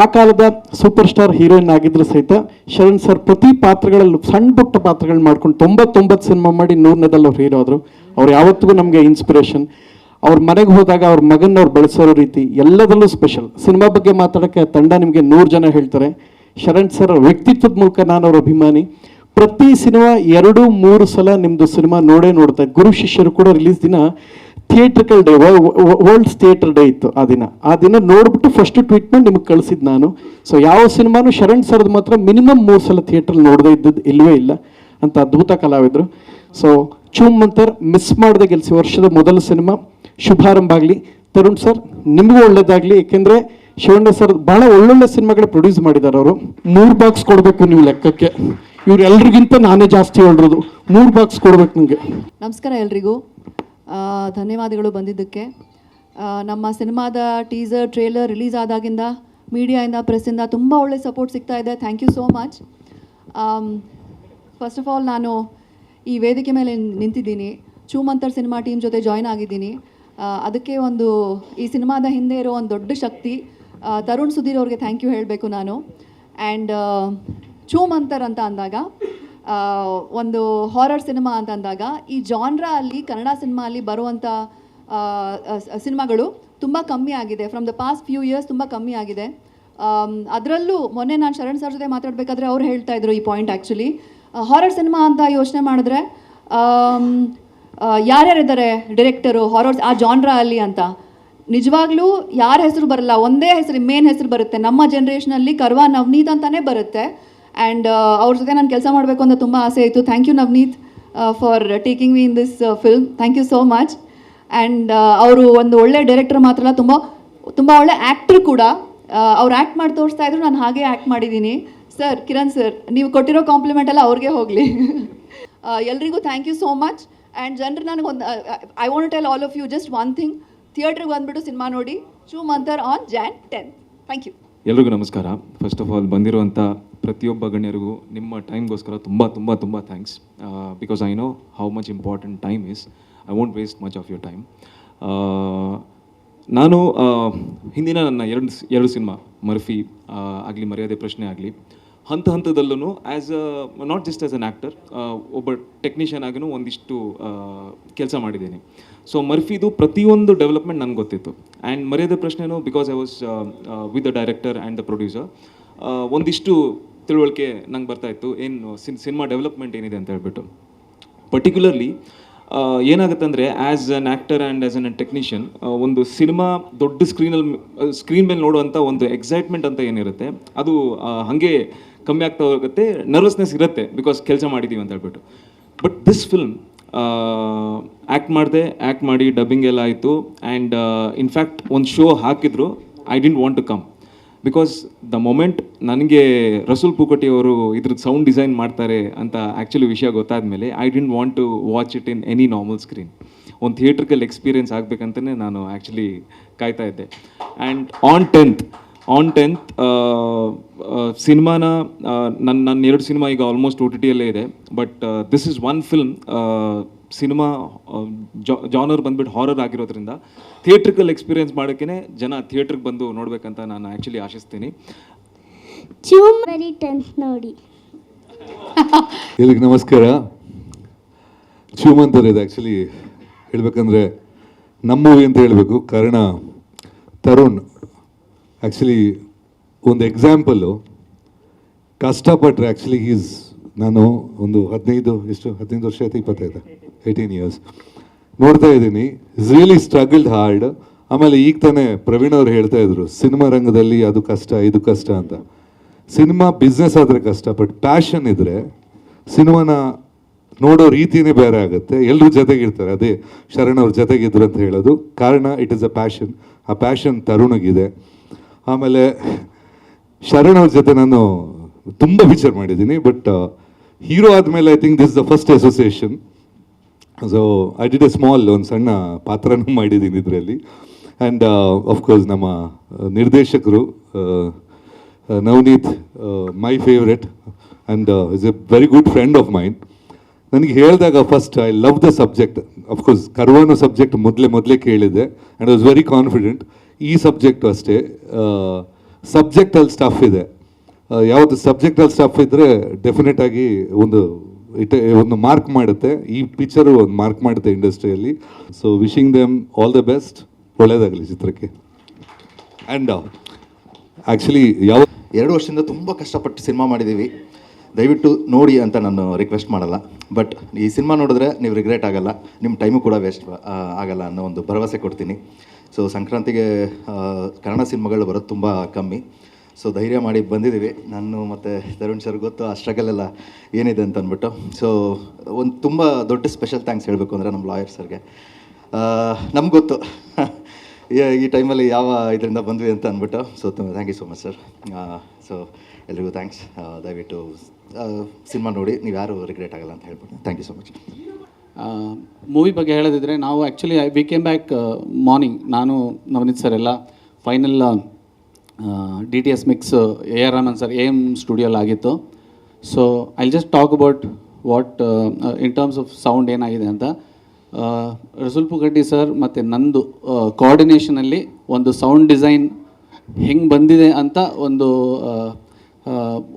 ಆ ಕಾಲದ ಸೂಪರ್ ಸ್ಟಾರ್ ಹೀರೋಯಿನ್ ಆಗಿದ್ರು ಸಹಿತ ಶರಣ್ ಸರ್ ಪ್ರತಿ ಪಾತ್ರಗಳಲ್ಲೂ ಸಣ್ಣ ಪುಟ್ಟ ಪಾತ್ರಗಳು ಮಾಡ್ಕೊಂಡು 99 ಸಿನಿಮಾ ಮಾಡಿ 100ನೇದಲ್ಲಿ ಅವ್ರು ಹೀರೋ ಆದರು. ಅವ್ರು ಯಾವತ್ತಿಗೂ ನಮಗೆ ಇನ್ಸ್ಪಿರೇಷನ್. ಅವ್ರ ಮನೆಗೆ ಹೋದಾಗ ಅವ್ರ ಮಗನ ಅವ್ರು ಬೆಳೆಸೋ ರೀತಿ ಎಲ್ಲದರಲ್ಲೂ ಸ್ಪೆಷಲ್. ಸಿನಿಮಾ ಬಗ್ಗೆ ಮಾತಾಡೋಕ್ಕೆ ತಂಡ ನಿಮಗೆ 100 ಜನ ಹೇಳ್ತಾರೆ. ಶರಣ್ ಸರ್ ವ್ಯಕ್ತಿತ್ವದ ಮೂಲಕ ನಾನು ಅವ್ರ ಅಭಿಮಾನಿ. ಪ್ರತಿ ಸಿನಿಮಾ 2-3 ಸಲ ನಿಮ್ಮದು ಸಿನಿಮಾ ನೋಡ್ತಾ ಇದ್ದು. ಗುರು ಶಿಷ್ಯರು ಕೂಡ ರಿಲೀಸ್ ದಿನ theatrical day, world's theatre day ಇತ್ತು ಆ ದಿನ ನೋಡ್ಬಿಟ್ಟು ಫಸ್ಟ್ ಟ್ವೀಟ್ ಮಾಡಿ ನಿಮಗೆ ಕಳಿಸಿದ್ದು ನಾನು. ಸೊ ಯಾವ ಸಿನಿಮಾನು ಶರಣ್ ಸರ್ದು ಮಾತ್ರ ಮಿನಿಮಮ್ 3 ಸಲ ಥಿಯೇಟ್ರಲ್ಲಿ ನೋಡದೇ ಇದ್ದದ್ದು ಇಲ್ಲವೇ ಇಲ್ಲ ಅಂತ ಅದ್ಭುತ ಕಲಾವಿದರು. ಸೊ ಚೂಮ್ ಮಂತರ್ ಮಿಸ್ ಮಾಡದೆ ಗೆಲ್ಲಿಸಿ ವರ್ಷದ ಮೊದಲ ಸಿನಿಮಾ ಶುಭಾರಂಭ ಆಗಲಿ. ತರುಣ್ ಸರ್ ನಿಮಗೂ ಒಳ್ಳೇದಾಗಲಿ, ಏಕೆಂದರೆ ಶಿವಣ್ಣ ಸರ್ ಭಾಳ ಒಳ್ಳೊಳ್ಳೆ ಸಿನಿಮಾಗಳು ಪ್ರೊಡ್ಯೂಸ್ ಮಾಡಿದ್ದಾರೆ. ಅವರು 3 ಬಾಕ್ಸ್ ಕೊಡಬೇಕು ನೀವು ಲೆಕ್ಕಕ್ಕೆ, ಇವರೆಲ್ರಿಗಿಂತ ನಾನೇ ಜಾಸ್ತಿ ಹೇಳಿರೋದು. 3 ಬಾಕ್ಸ್ ಕೊಡ್ಬೇಕು ನಿಮಗೆ. ನಮಸ್ಕಾರ ಎಲ್ರಿಗೂ, ಧನ್ಯವಾದಗಳು ಬಂದಿದ್ದಕ್ಕೆ. ನಮ್ಮ ಸಿನಿಮಾದ ಟೀಸರ್ ಟ್ರೇಲರ್ ರಿಲೀಸ್ ಆದಾಗಿಂದ ಮೀಡಿಯಾಯಿಂದ ಪ್ರೆಸ್ಸಿಂದ ತುಂಬ ಒಳ್ಳೆ ಸಪೋರ್ಟ್ ಸಿಗ್ತಾ ಇದೆ. Thank you so much. First of all ನಾನು ಈ ವೇದಿಕೆ ಮೇಲೆ ನಿಂತಿದ್ದೀನಿ, ಚೂಮಂತರ್ ಸಿನಿಮಾ ಟೀಮ್ ಜೊತೆ ಜಾಯ್ನ್ ಆಗಿದ್ದೀನಿ. ಅದಕ್ಕೆ ಈ ಸಿನಿಮಾದ ಹಿಂದೆ ಇರೋ ಒಂದು ದೊಡ್ಡ ಶಕ್ತಿ ತರುಣ್ ಸುಧೀರ್ ಅವ್ರಿಗೆ ಥ್ಯಾಂಕ್ ಯು ಹೇಳಬೇಕು ನಾನು. ಆ್ಯಂಡ್ ಚೂಮಂತರ್ ಅಂತ ಅಂದಾಗ ಒಂದು ಹಾರರ್ ಸಿನಿಮಾ ಅಂತ ಅಂದಾಗ ಈ ಜಾನ್ರಾ ಅಲ್ಲಿ ಕನ್ನಡ ಸಿನಿಮಾ ಅಲ್ಲಿ ಬರುವಂಥ ಸಿನಿಮಾಗಳು ತುಂಬ ಕಮ್ಮಿ ಆಗಿದೆ. From the past few years ತುಂಬ ಕಮ್ಮಿ ಆಗಿದೆ. ಅದರಲ್ಲೂ ಮೊನ್ನೆ ನಾನು ಶರಣ್ ಸರ್ ಜೊತೆ ಮಾತಾಡಬೇಕಾದ್ರೆ ಅವ್ರು ಹೇಳ್ತಾ ಇದ್ರು ಈ ಪಾಯಿಂಟ್. ಆ್ಯಕ್ಚುಲಿ ಹಾರರ್ ಸಿನಿಮಾ ಅಂತ ಯೋಚನೆ ಮಾಡಿದ್ರೆ ಯಾರ್ಯಾರಿದ್ದಾರೆ ಡೈರೆಕ್ಟರು ಹಾರರ್ ಆ ಜಾನ್ರಾ ಅಲ್ಲಿ ಅಂತ ನಿಜವಾಗ್ಲೂ ಯಾರ ಹೆಸರು ಬರಲ್ಲ, ಒಂದೇ ಹೆಸರು ಮೇನ್ ಹೆಸರು ಬರುತ್ತೆ. ನಮ್ಮ ಜನ್ರೇಷನಲ್ಲಿ ಕರ್ವಾ ನವನೀತ್ ಅಂತಲೇ ಬರುತ್ತೆ. ಆ್ಯಂಡ್ ಅವ್ರ ಜೊತೆ ನಾನು ಕೆಲಸ ಮಾಡಬೇಕು ಅಂತ ತುಂಬ ಆಸೆ ಇತ್ತು. Thank you Navneet for taking me in this film. Thank you so much. And ಅವರು ಒಂದು ಒಳ್ಳೆ ಡೈರೆಕ್ಟರ್ ಮಾತ್ರ ಅಲ್ಲ, ತುಂಬ ಒಳ್ಳೆ ಆ್ಯಕ್ಟ್ರ್ ಕೂಡ. ಅವ್ರು ಆ್ಯಕ್ಟ್ ಮಾಡಿ ತೋರಿಸ್ತಾ ಇದ್ರು, ನಾನು ಹಾಗೆ ಆ್ಯಕ್ಟ್ ಮಾಡಿದ್ದೀನಿ. ಸರ್, ಕಿರಣ್ ಸರ್, ನೀವು ಕೊಟ್ಟಿರೋ ಕಾಂಪ್ಲಿಮೆಂಟ್ ಎಲ್ಲ ಅವ್ರಿಗೆ ಹೋಗಲಿ. ಎಲ್ರಿಗೂ thank you so much. And ಜನರು ನನಗೊಂದು I want tell all of you just one thing, ಥಿಯೇಟ್ರಿಗೆ ಬಂದುಬಿಟ್ಟು ಸಿನಿಮಾ ನೋಡಿ, Choo Mantar on Jan 10th. Thank you. ಎಲ್ರಿಗೂ ನಮಸ್ಕಾರ. ಫಸ್ಟ್ ಆಫ್ ಆಲ್ ಬಂದಿರುವಂಥ ಪ್ರತಿಯೊಬ್ಬ ಗಣ್ಯರಿಗೂ ನಿಮ್ಮ ಟೈಮ್ಗೋಸ್ಕರ ತುಂಬ ತುಂಬ ತುಂಬ thanks. Because I know how much important time is. I won't waste much of your time. ನಾನು ಹಿಂದಿನ ನನ್ನ ಎರಡು ಸಿನಿಮಾ ಮರ್ಫಿ ಆಗಲಿ, ಮರ್ಯಾದೆ ಪ್ರಶ್ನೆ ಆಗಲಿ, ಹಂತದಲ್ಲೂ as not just as an actor, ಒಬ್ಬ ಟೆಕ್ನಿಷಿಯನ್ ಆಗಿನೂ ಒಂದಿಷ್ಟು ಕೆಲಸ ಮಾಡಿದ್ದೀನಿ. ಸೊ ಮರ್ಫಿದು ಪ್ರತಿಯೊಂದು ಡೆವಲಪ್ಮೆಂಟ್ ನನಗೆ ಗೊತ್ತಿತ್ತು. ಆ್ಯಂಡ್ ಮರ್ಯಾದೆ ಪ್ರಶ್ನೆನೂ because I was with the director and the producer, ಒಂದಿಷ್ಟು ತಿಳುವಳಿಕೆ ನಂಗೆ ಬರ್ತಾಯಿತ್ತು ಏನು ಸಿನಿಮಾ ಡೆವಲಪ್ಮೆಂಟ್ ಏನಿದೆ ಅಂತ ಹೇಳ್ಬಿಟ್ಟು. ಪರ್ಟಿಕ್ಯುಲರ್ಲಿ ಏನಾಗುತ್ತೆ ಅಂದರೆ as an actor and as an technician, ಒಂದು ಸಿನಿಮಾ ದೊಡ್ಡ ಸ್ಕ್ರೀನ್ ಮೇಲೆ ನೋಡುವಂಥ ಒಂದು ಎಕ್ಸೈಟ್ಮೆಂಟ್ ಅಂತ ಏನಿರುತ್ತೆ ಅದು ಹಾಗೆ ಕಮ್ಮಿ ಆಗ್ತಾ ಹೋಗುತ್ತೆ. ನರ್ವಸ್ನೆಸ್ ಇರುತ್ತೆ ಬಿಕಾಸ್ ಕೆಲಸ ಮಾಡಿದ್ದೀವಿ ಅಂತ ಹೇಳ್ಬಿಟ್ಟು. ಬಟ್ ದಿಸ್ ಫಿಲ್ಮ್ ಆ್ಯಕ್ಟ್ ಮಾಡಿ ಡಬ್ಬಿಂಗ್ ಎಲ್ಲ ಆಯಿತು. ಆ್ಯಂಡ್ ಇನ್ಫ್ಯಾಕ್ಟ್ ಒಂದು ಶೋ ಹಾಕಿದ್ರು, I didn't want to come because the moment ನನಗೆ ರಸೂಲ್ ಪೂಕಟಿ ಅವರು ಇದ್ರದ್ದು ಸೌಂಡ್ ಡಿಸೈನ್ ಮಾಡ್ತಾರೆ ಅಂತ ಆ್ಯಕ್ಚುಲಿ ವಿಷಯ ಗೊತ್ತಾದ ಮೇಲೆ I didn't want to watch it in any normal screen. ಒಂದು ಥಿಯೇಟ್ರಿಕಲ್ ಎಕ್ಸ್ಪೀರಿಯನ್ಸ್ ಆಗಬೇಕಂತಲೇ ನಾನು ಆ್ಯಕ್ಚುಲಿ ಕಾಯ್ತಾ ಇದ್ದೆ. ಆ್ಯಂಡ್ ಆನ್ 10th ಸಿನಿಮಾನ ನನ್ನ 2 ಸಿನಿಮಾ ಈಗ ಆಲ್ಮೋಸ್ಟ್ OTT-ಯಲ್ಲೇ ಇದೆ. But this is one film, cinema genre ಬಂದ್ಬಿಟ್ಟು ಹಾರರ್ ಆಗಿರೋದ್ರಿಂದ ಥಿಯೇಟ್ರಿಕಲ್ ಎಕ್ಸ್ಪೀರಿಯನ್ಸ್ ಮಾಡೋಕ್ಕೇ ಜನ ಥಿಯೇಟ್ರಿಗೆ ಬಂದು ನೋಡಬೇಕಂತ ನಾನು ಆ್ಯಕ್ಚುಲಿ ಆಶಿಸ್ತೀನಿ. ನೋಡಿ. ಎಲ್ಲಿಗೆ ನಮಸ್ಕಾರ. ಚೂಮಂತರ್ ಇದು ಆ್ಯಕ್ಚುಲಿ ಹೇಳ್ಬೇಕಂದ್ರೆ ನಮ್ಮ ಮೂವಿ ಅಂತ ಹೇಳಬೇಕು. ಕಾರಣ ತರುಣ್ ಆ್ಯಕ್ಚುಲಿ ಒಂದು ಎಕ್ಸಾಂಪಲ್ಲು. ಕಷ್ಟಪಟ್ಟರೆ ಆ್ಯಕ್ಚುಲಿ ನಾನು ಒಂದು 15 ವರ್ಷ ಆಯ್ತು, 18 ಇಯರ್ಸ್ ನೋಡ್ತಾ ಇದ್ದೀನಿ. Is really struggled hard. ಆಮೇಲೆ ಈಗ ತಾನೇ ಪ್ರವೀಣ್ ಅವ್ರು ಹೇಳ್ತಾ ಇದ್ರು ಸಿನಿಮಾ ರಂಗದಲ್ಲಿ ಅದು ಕಷ್ಟ ಇದು ಕಷ್ಟ ಅಂತ. ಸಿನಿಮಾ ಬಿಸ್ನೆಸ್ ಆದರೆ ಕಷ್ಟ, ಬಟ್ ಪ್ಯಾಷನ್ ಇದ್ದರೆ ಸಿನಿಮಾನ ನೋಡೋ ರೀತಿಯೇ ಬೇರೆ ಆಗುತ್ತೆ. ಎಲ್ಲರೂ ಜೊತೆಗಿರ್ತಾರೆ, ಅದೇ ಶರಣ್ ಅವ್ರ ಜೊತೆಗಿದ್ರು ಅಂತ ಹೇಳೋದು. ಕಾರಣ ಇಟ್ ಇಸ್ ಅ ಪ್ಯಾಷನ್. ಆ ಪ್ಯಾಷನ್ ತರುಣಿಗಿದೆ. ಆಮೇಲೆ ಶರಣ್ ಅವ್ರ ಜೊತೆ ನಾನು ತುಂಬ ಪಿಕ್ಚರ್ ಮಾಡಿದ್ದೀನಿ. ಬಟ್ ಹೀರೋ ಆದಮೇಲೆ I think this the first association. So I did a small ಒಂದು ಸಣ್ಣ ಪಾತ್ರನೂ ಮಾಡಿದ್ದೀನಿ ಇದರಲ್ಲಿ. ಆ್ಯಂಡ್ ಆಫ್ಕೋರ್ಸ್ ನಮ್ಮ ನಿರ್ದೇಶಕರು Navneet, my favourite and is a very good friend of mind. ನನಗೆ ಹೇಳಿದಾಗ first I love the subject. Of course ಕರ್ವಾನೋ ಸಬ್ಜೆಕ್ಟ್ ಮೊದಲೇ ಕೇಳಿದ್ದೆ and I was very confident. ಈ ಸಬ್ಜೆಕ್ಟು ಅಷ್ಟೇ, ಸಬ್ಜೆಕ್ಟಲ್ಲಿ ಸ್ಟಫ್ ಇದೆ. ಯಾವುದು ಸಬ್ಜೆಕ್ಟಲ್ಲಿ ಸ್ಟಫ್ ಇದ್ದರೆ ಡೆಫಿನೆಟ್ ಆಗಿ ಒಂದು ಮಾರ್ಕ್ ಮಾಡುತ್ತೆ. ಈ ಪಿಕ್ಚರು ಒಂದು ಮಾರ್ಕ್ ಮಾಡುತ್ತೆ ಇಂಡಸ್ಟ್ರಿಯಲ್ಲಿ. So wishing them all the best. ಒಳ್ಳೆಯದಾಗಲಿ ಚಿತ್ರಕ್ಕೆ. ಆ್ಯಂಡ್ ಆ್ಯಕ್ಚುಲಿ 2 ವರ್ಷದಿಂದ ತುಂಬ ಕಷ್ಟಪಟ್ಟು ಸಿನಿಮಾ ಮಾಡಿದ್ದೀವಿ. ದಯವಿಟ್ಟು ನೋಡಿ ಅಂತ ನಾನು ರಿಕ್ವೆಸ್ಟ್ ಮಾಡಲ್ಲ. ಬಟ್ ಈ ಸಿನಿಮಾ ನೋಡಿದ್ರೆ ನೀವು ರಿಗ್ರೆಟ್ ಆಗಲ್ಲ, ನಿಮ್ಮ ಟೈಮು ಕೂಡ ವೇಸ್ಟ್ ಆಗಲ್ಲ ಅನ್ನೋ ಒಂದು ಭರವಸೆ ಕೊಡ್ತೀನಿ. ಸೊ ಸಂಕ್ರಾಂತಿಗೆ ಕನ್ನಡ ಸಿನಿಮಾಗಳು ಬರೋದು ತುಂಬ ಕಮ್ಮಿ. ಸೊ ಧೈರ್ಯ ಮಾಡಿ ಬಂದಿದ್ದೀವಿ. ನಾನು ಮತ್ತು ತರುಣ್ ಸರ್ ಗೊತ್ತು ಆ ಸ್ಟ್ರಗಲ್ ಎಲ್ಲ ಏನಿದೆ ಅಂತ ಅಂದ್ಬಿಟ್ಟು. ಸೊ ಒಂದು ತುಂಬ ದೊಡ್ಡ ಸ್ಪೆಷಲ್ ಥ್ಯಾಂಕ್ಸ್ ಹೇಳಬೇಕು ಅಂದರೆ ನಮ್ಮ ಲಾಯರ್ ಸರ್ಗೆ. ನಮ್ಗೆ ಗೊತ್ತು ಈ ಟೈಮಲ್ಲಿ ಯಾವ ಇದರಿಂದ ಬಂದ್ವಿ ಅಂತ ಅಂದ್ಬಿಟ್ಟು. So thank you so much sir. So ಎಲ್ರಿಗೂ ಥ್ಯಾಂಕ್ಸ್. ದಯವಿಟ್ಟು ಸಿನಿಮಾ ನೋಡಿ, ನೀವು ಯಾರು ರಿಗ್ರೆಟ್ ಆಗಲ್ಲ ಅಂತ ಹೇಳ್ಬಿಟ್ಟು. Thank you so much. Movie ಬಗ್ಗೆ ಹೇಳೋದಿದ್ರೆ ನಾವು actually we came back morning, ನಾನು ನವನೀತ್ ಸರ್ ಎಲ್ಲ final DTS mix AR Rahman sir AM ಸ್ಟುಡಿಯೋಲ್ಲಿ ಆಗಿತ್ತು. So I just talk about what in terms of sound ಏನಾಗಿದೆ ಅಂತ. ರಸೂಲ್ ಪುಗಟ್ಟಿ ಸರ್ ಮತ್ತು ನಂದು ಕೋಆರ್ಡಿನೇಷನಲ್ಲಿ ಒಂದು ಸೌಂಡ್ ಡಿಸೈನ್ ಹೆಂಗೆ ಬಂದಿದೆ ಅಂತ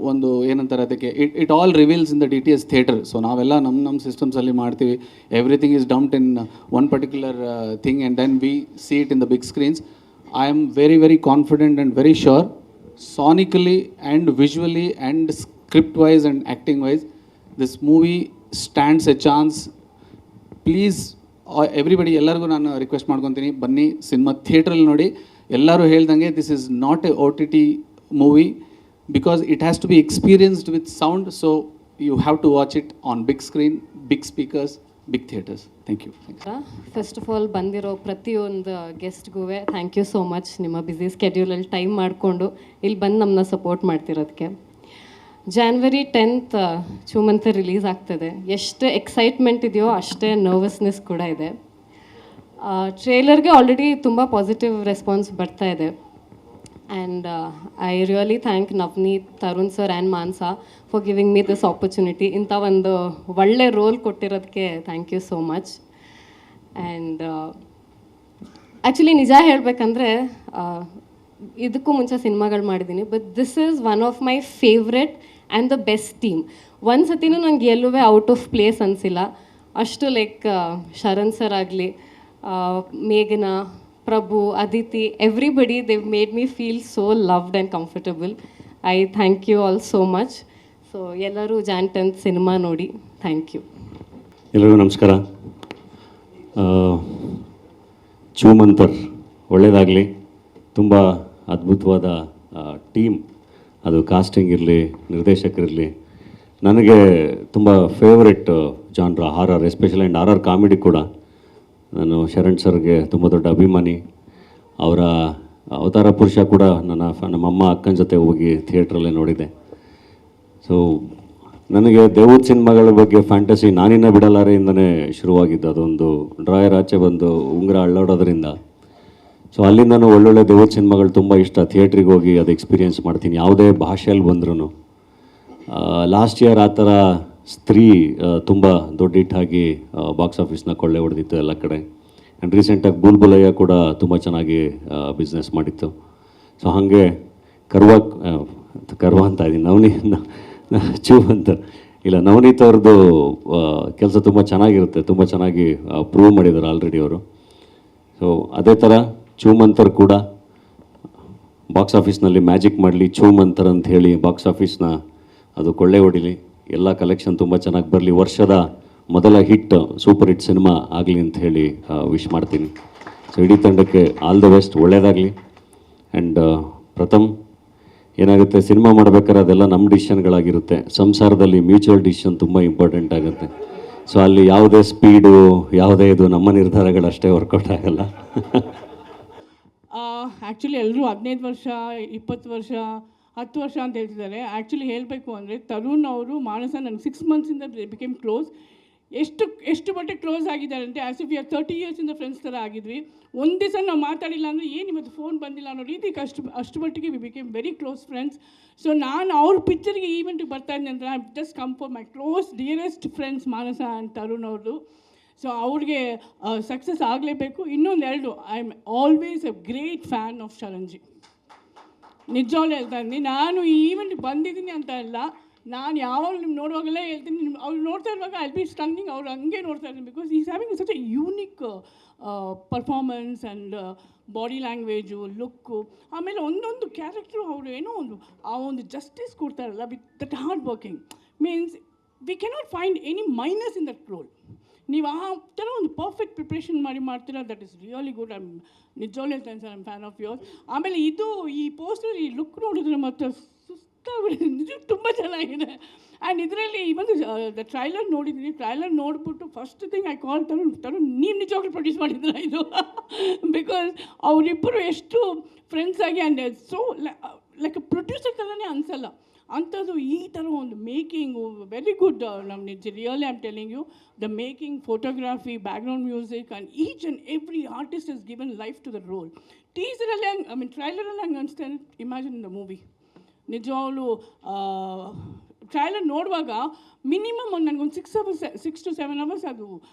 ಒಂದು ಏನಂತಾರೆ ಅದಕ್ಕೆ, it all reveals in the DTS theatre. So ನಾವೆಲ್ಲ ನಮ್ಮ ಸಿಸ್ಟಮ್ಸಲ್ಲಿ ಮಾಡ್ತೀವಿ. Everything is dumped in one particular thing and then we see it in the big screens. I am very, very confident and very sure, sonically and visually and script-wise and acting-wise, this movie stands a chance. Please, everybody, ಎಲ್ಲರಿಗೂ ನಾನು request ಮಾಡ್ಕೊತೀನಿ, ಬನ್ನಿ cinema ಥಿಯೇಟ್ರಲ್ಲಿ ನೋಡಿ. ಎಲ್ಲರೂ ಹೇಳ್ದಂಗೆ this is not a OTT movie because it has to be experienced with sound. So you have to watch it on big screen, big speakers, big theatres. Thank you. First of all ಬಂದಿರೋ ಪ್ರತಿಯೊಂದು ಗೆಸ್ಟ್ಗೂ thank you so much. ನಿಮ್ಮ busy ಸ್ಕೆಡ್ಯೂಲಲ್ಲಿ time ಮಾಡಿಕೊಂಡು ಇಲ್ಲಿ ಬಂದು ನಮ್ಮನ್ನ support ಮಾಡ್ತಿರೋದಕ್ಕೆ. January 10th ಚೂಮಂತರ್ ರಿಲೀಸ್ ಆಗ್ತದೆ. ಎಷ್ಟು ಎಕ್ಸೈಟ್ಮೆಂಟ್ ಇದೆಯೋ ಅಷ್ಟೇ ನರ್ವಸ್ನೆಸ್ ಕೂಡ ಇದೆ. ಟ್ರೇಲರ್ಗೆ ಆಲ್ರೆಡಿ ತುಂಬ ಪಾಸಿಟಿವ್ ರೆಸ್ಪಾನ್ಸ್ ಬರ್ತಾ ಇದೆ. And I really thank Navneet, Tarun sir and Mansa for giving me this opportunity. ಇಂಥ ಒಂದು ಒಳ್ಳೆ ರೋಲ್ ಕೊಟ್ಟಿರೋದಕ್ಕೆ thank you so much. And actually ನಿಜ ಹೇಳಬೇಕಂದ್ರೆ ಇದಕ್ಕೂ ಮುಂಚೆ ಸಿನಿಮಾಗಳು ಮಾಡಿದ್ದೀನಿ, but this is one of my favourite and the best team. ಒಂದು ಸತಿನೂ ನನಗೆ ಎಲ್ಲೂ ಔಟ್ ಆಫ್ ಪ್ಲೇಸ್ ಅನಿಸಿಲ್ಲ. ಅಷ್ಟು ಲೈಕ್ ಶರಣ್ ಸರ್ ಆಗಲಿ, ಮೇಘನಾ, Prabhu, Aditi, everybody, they've made me feel so loved and comfortable. I thank you all so much. So, ಎಲ್ಲರೂ Jan 10th ಸಿನಿಮಾ ನೋಡಿ. Thank you. ಎಲ್ಲರಿಗೂ ನಮಸ್ಕಾರ. ಚೂಮಂತರ್ ಒಳ್ಳೆಯದಾಗಲಿ. ತುಂಬ ಅದ್ಭುತವಾದ ಟೀಮ್, ಅದು ಕಾಸ್ಟಿಂಗ್ ಇರಲಿ, ನಿರ್ದೇಶಕರಿರಲಿ. ನನಗೆ ತುಂಬ favourite genre horror, especially and horror comedy ಕೂಡ. ನಾನು ಶರಣ್ ಸರ್ಗೆ ತುಂಬ ದೊಡ್ಡ ಅಭಿಮಾನಿ. ಅವರ ಅವತಾರ ಪುರುಷ ಕೂಡ ನಮ್ಮಮ್ಮ ಅಕ್ಕನ ಜೊತೆ ಹೋಗಿ ಥಿಯೇಟ್ರಲ್ಲೇ ನೋಡಿದೆ. ಸೊ ನನಗೆ ದೇವದ ಸಿನಿಮಾಗಳ ಬಗ್ಗೆ ಫ್ಯಾಂಟಸಿ ನಾನಿನ್ನ ಬಿಡಲಾರೆಯಿಂದನೇ ಶುರುವಾಗಿದ್ದು. ಅದೊಂದು ಡ್ರಾಯರ್ ಆಚೆ ಬಂದು ಉಂಗುರ ಅಳ್ಳಾಡೋದ್ರಿಂದ. ಸೊ ಅಲ್ಲಿಂದನೂ ಒಳ್ಳೊಳ್ಳೆ ದೇವದ ಸಿನಿಮಾಗಳು ತುಂಬ ಇಷ್ಟ. ಥಿಯೇಟ್ರಿಗೆ ಹೋಗಿ ಅದು ಎಕ್ಸ್ಪೀರಿಯೆನ್ಸ್ ಮಾಡ್ತೀನಿ, ಯಾವುದೇ ಭಾಷೆಯಲ್ಲಿ ಬಂದ್ರೂ. ಲಾಸ್ಟ್ ಇಯರ್ ಆ ಥರ ಸ್ತ್ರೀ ತುಂಬ ದೊಡ್ಡ ಹಿಟ್ಟಾಗಿ ಬಾಕ್ಸ್ ಆಫೀಸ್ನ ಕೊಳ್ಳೆ ಹೊಡೆದಿತ್ತು ಎಲ್ಲ ಕಡೆ. ಆ್ಯಂಡ್ ರೀಸೆಂಟಾಗಿ ಬುಲ್ಬುಲಯ್ಯ ಕೂಡ ತುಂಬ ಚೆನ್ನಾಗಿ ಬಿಸ್ನೆಸ್ ಮಾಡಿತ್ತು. ಸೊ ಹಾಗೆ ಕರ್ವ ಅಂತ ಇದ್ದೀನಿ, ಚೂಮಂತರ್ ಇಲ್ಲ, ನವನೀತ್ ಅವ್ರದ್ದು ಕೆಲಸ ತುಂಬ ಚೆನ್ನಾಗಿರುತ್ತೆ, ತುಂಬ ಚೆನ್ನಾಗಿ ಪ್ರೂವ್ ಮಾಡಿದ್ದಾರೆ ಆಲ್ರೆಡಿ ಅವರು. ಸೊ ಅದೇ ಥರ ಚೂಮಂತರ್ ಕೂಡ ಬಾಕ್ಸ್ ಆಫೀಸ್ನಲ್ಲಿ ಮ್ಯಾಜಿಕ್ ಮಾಡಲಿ, ಚೂಮಂತರ್ ಅಂತ ಹೇಳಿ ಬಾಕ್ಸ್ ಆಫೀಸ್ನ ಅದು ಕೊಳ್ಳೆ ಹೊಡಿಲಿ, ಎಲ್ಲ ಕಲೆಕ್ಷನ್ ತುಂಬ ಚೆನ್ನಾಗಿ ಬರಲಿ, ವರ್ಷದ ಮೊದಲ ಹಿಟ್ ಸೂಪರ್ ಹಿಟ್ ಸಿನಿಮಾ ಆಗಲಿ ಅಂತ ಹೇಳಿ ವಿಶ್ ಮಾಡ್ತೀನಿ. ಸೊ ಇಡೀ ತಂಡಕ್ಕೆ ಆಲ್ ದ ಬೆಸ್ಟ್, ಒಳ್ಳೆಯದಾಗಲಿ. ಆ್ಯಂಡ್ ಪ್ರಥಮ್, ಏನಾಗುತ್ತೆ ಸಿನಿಮಾ ಮಾಡ್ಬೇಕಾದ್ರೆ ಅದೆಲ್ಲ ನಮ್ಮ ಡಿಸಿಷನ್ಗಳಾಗಿರುತ್ತೆ. ಸಂಸಾರದಲ್ಲಿ ಮ್ಯೂಚುವಲ್ ಡಿಸಿಷನ್ ತುಂಬ ಇಂಪಾರ್ಟೆಂಟ್ ಆಗುತ್ತೆ. ಸೊ ಅಲ್ಲಿ ಯಾವುದೇ ಸ್ಪೀಡು, ಯಾವುದೇ ಇದು ನಮ್ಮ ನಿರ್ಧಾರಗಳಷ್ಟೇ ವರ್ಕೌಟ್ ಆಗಲ್ಲ. ಆ್ಯಕ್ಚುಲಿ ಎಲ್ಲರೂ 15 ವರ್ಷ, 20 ವರ್ಷ, 10 ವರ್ಷ ಅಂತ ಹೇಳ್ತಿದ್ದಾರೆ. ಆ್ಯಕ್ಚುಲಿ ಹೇಳಬೇಕು ಅಂದರೆ ತರುಣ್ ಅವರು ಮಾನಸ ನನಗೆ 6 ಮಂತ್ಸಿಂದ ಬಿಕೇಮ್ ಕ್ಲೋಸ್. ಎಷ್ಟು ಮಟ್ಟಿಗೆ ಕ್ಲೋಸ್ ಆಗಿದ್ದಾರೆ ಅಂದರೆ ಆ್ಯಸ್ ಇಫ್ 30 ಇಯರ್ಸಿಂದ ಫ್ರೆಂಡ್ಸ್ ಥರ ಆಗಿದ್ವಿ. ಒಂದು ದಿವಸ ನಾವು ಮಾತಾಡಿಲ್ಲ ಅಂದರೆ ಏನು ಇವತ್ತು ಫೋನ್ ಬಂದಿಲ್ಲ ಅನ್ನೋ ರೀತಿಗೆ ಅಷ್ಟು ಮಟ್ಟಿಗೆ we became very close friends. So ನಾನು ಅವ್ರ ಪಿಕ್ಚರ್ಗೆ ಈವೆಂಟಿಗೆ ಬರ್ತಾ ಇದ್ದೆ ಅಂದರೆ I just come for my close dearest friends Manasa and Tarun ಅವ್ರದ್ದು. ಸೊ ಅವ್ರಿಗೆ ಸಕ್ಸಸ್ ಆಗಲೇಬೇಕು. ಇನ್ನೊಂದು I am always a great fan of Sharan ji. ನಿಜವಾಗ್ಲೂ ಹೇಳ್ತಾ ಇದ್ದೀನಿ, ನಾನು ಈ ಈವೆಂಟ್ಗೆ ಬಂದಿದ್ದೀನಿ ಅಂತ ಅಲ್ಲ, ನಾನು ಯಾವಾಗ ನಿಮ್ಮ ನೋಡುವಾಗಲೇ ಹೇಳ್ತೀನಿ, ಅವ್ರು ನೋಡ್ತಾ ಇರುವಾಗ ಐ ಬಿ ಸ್ಟನ್ನಿಂಗ್, ಅವ್ರು ಹಂಗೆ ನೋಡ್ತಾ ಇದ್ದೀನಿ. Because is having such A unique performance and body language, look, ಆಮೇಲೆ ಒಂದೊಂದು ಕ್ಯಾರೆಕ್ಟ್ರು ಅವರು ಏನೋ ಒಂದು ಜಸ್ಟಿಸ್ ಕೊಡ್ತಾರಲ್ಲ with that hard working. Means we cannot find any minus in that roll. ನೀವು ಆ ಥರ ಒಂದು ಪರ್ಫೆಕ್ಟ್ ಪ್ರಿಪ್ರೇಷನ್ ಮಾಡ್ತೀರಾ, that is really good. I ನಿಜವಾಗ್ಲೂ ಹೇಳ್ತೇನೆ sir, I am fan of yours. ಆಮೇಲೆ ಈ ಪೋಸ್ಟರ್, ಈ ಲುಕ್ ನೋಡಿದ್ರೆ ಮತ್ತೆ ಸುಸ್ತಾಗ್ಬಿಟ್ಟಿದೆ, ತುಂಬ ಚೆನ್ನಾಗಿದೆ. ಆ್ಯಂಡ್ ಇದರಲ್ಲಿ ಇವನ್ ದ ಟ್ರೈಲರ್ ನೋಡಿದ್ದೀನಿ. ಟ್ರೈಲರ್ ನೋಡಿಬಿಟ್ಟು first thing I call Tarun ನೀವು ನಿಜವಾಗ್ಲೂ ಪ್ರೊಡ್ಯೂಸ್ ಮಾಡಿದ್ರ ಇದು? ಬಿಕಾಸ್ ಅವರಿಬ್ಬರು ಎಷ್ಟು ಫ್ರೆಂಡ್ಸ್ ಆಗಿ ಆ್ಯಂಡ್ ಸೋ ಲೈಕ್ ಪ್ರೊಡ್ಯೂಸರ್ ಥರನೇ ಅನಿಸಲ್ಲ ಅಂಥದ್ದು. ಈ ಥರ ಒಂದು ಮೇಕಿಂಗು ವೆರಿ ಗುಡ್. ನಮ್ಮ really I am telling you, the making, photography, background music and each and every artist is given life to the role. ಟೀಸರಲ್ಲಿ ಹಂಗೆ, ಐ ಮೀನ್ ಟ್ರೈಲರಲ್ಲಿ ಹಂಗೆ ಅನಿಸ್ತೇನೆ. Imagine the movie. ನಿಜವಾಗ್ಲೂ ಟ್ರೈಲರ್ ನೋಡುವಾಗ ಮಿನಿಮಮ್ ನನಗೊಂದು 6 to 7 hours ಅದು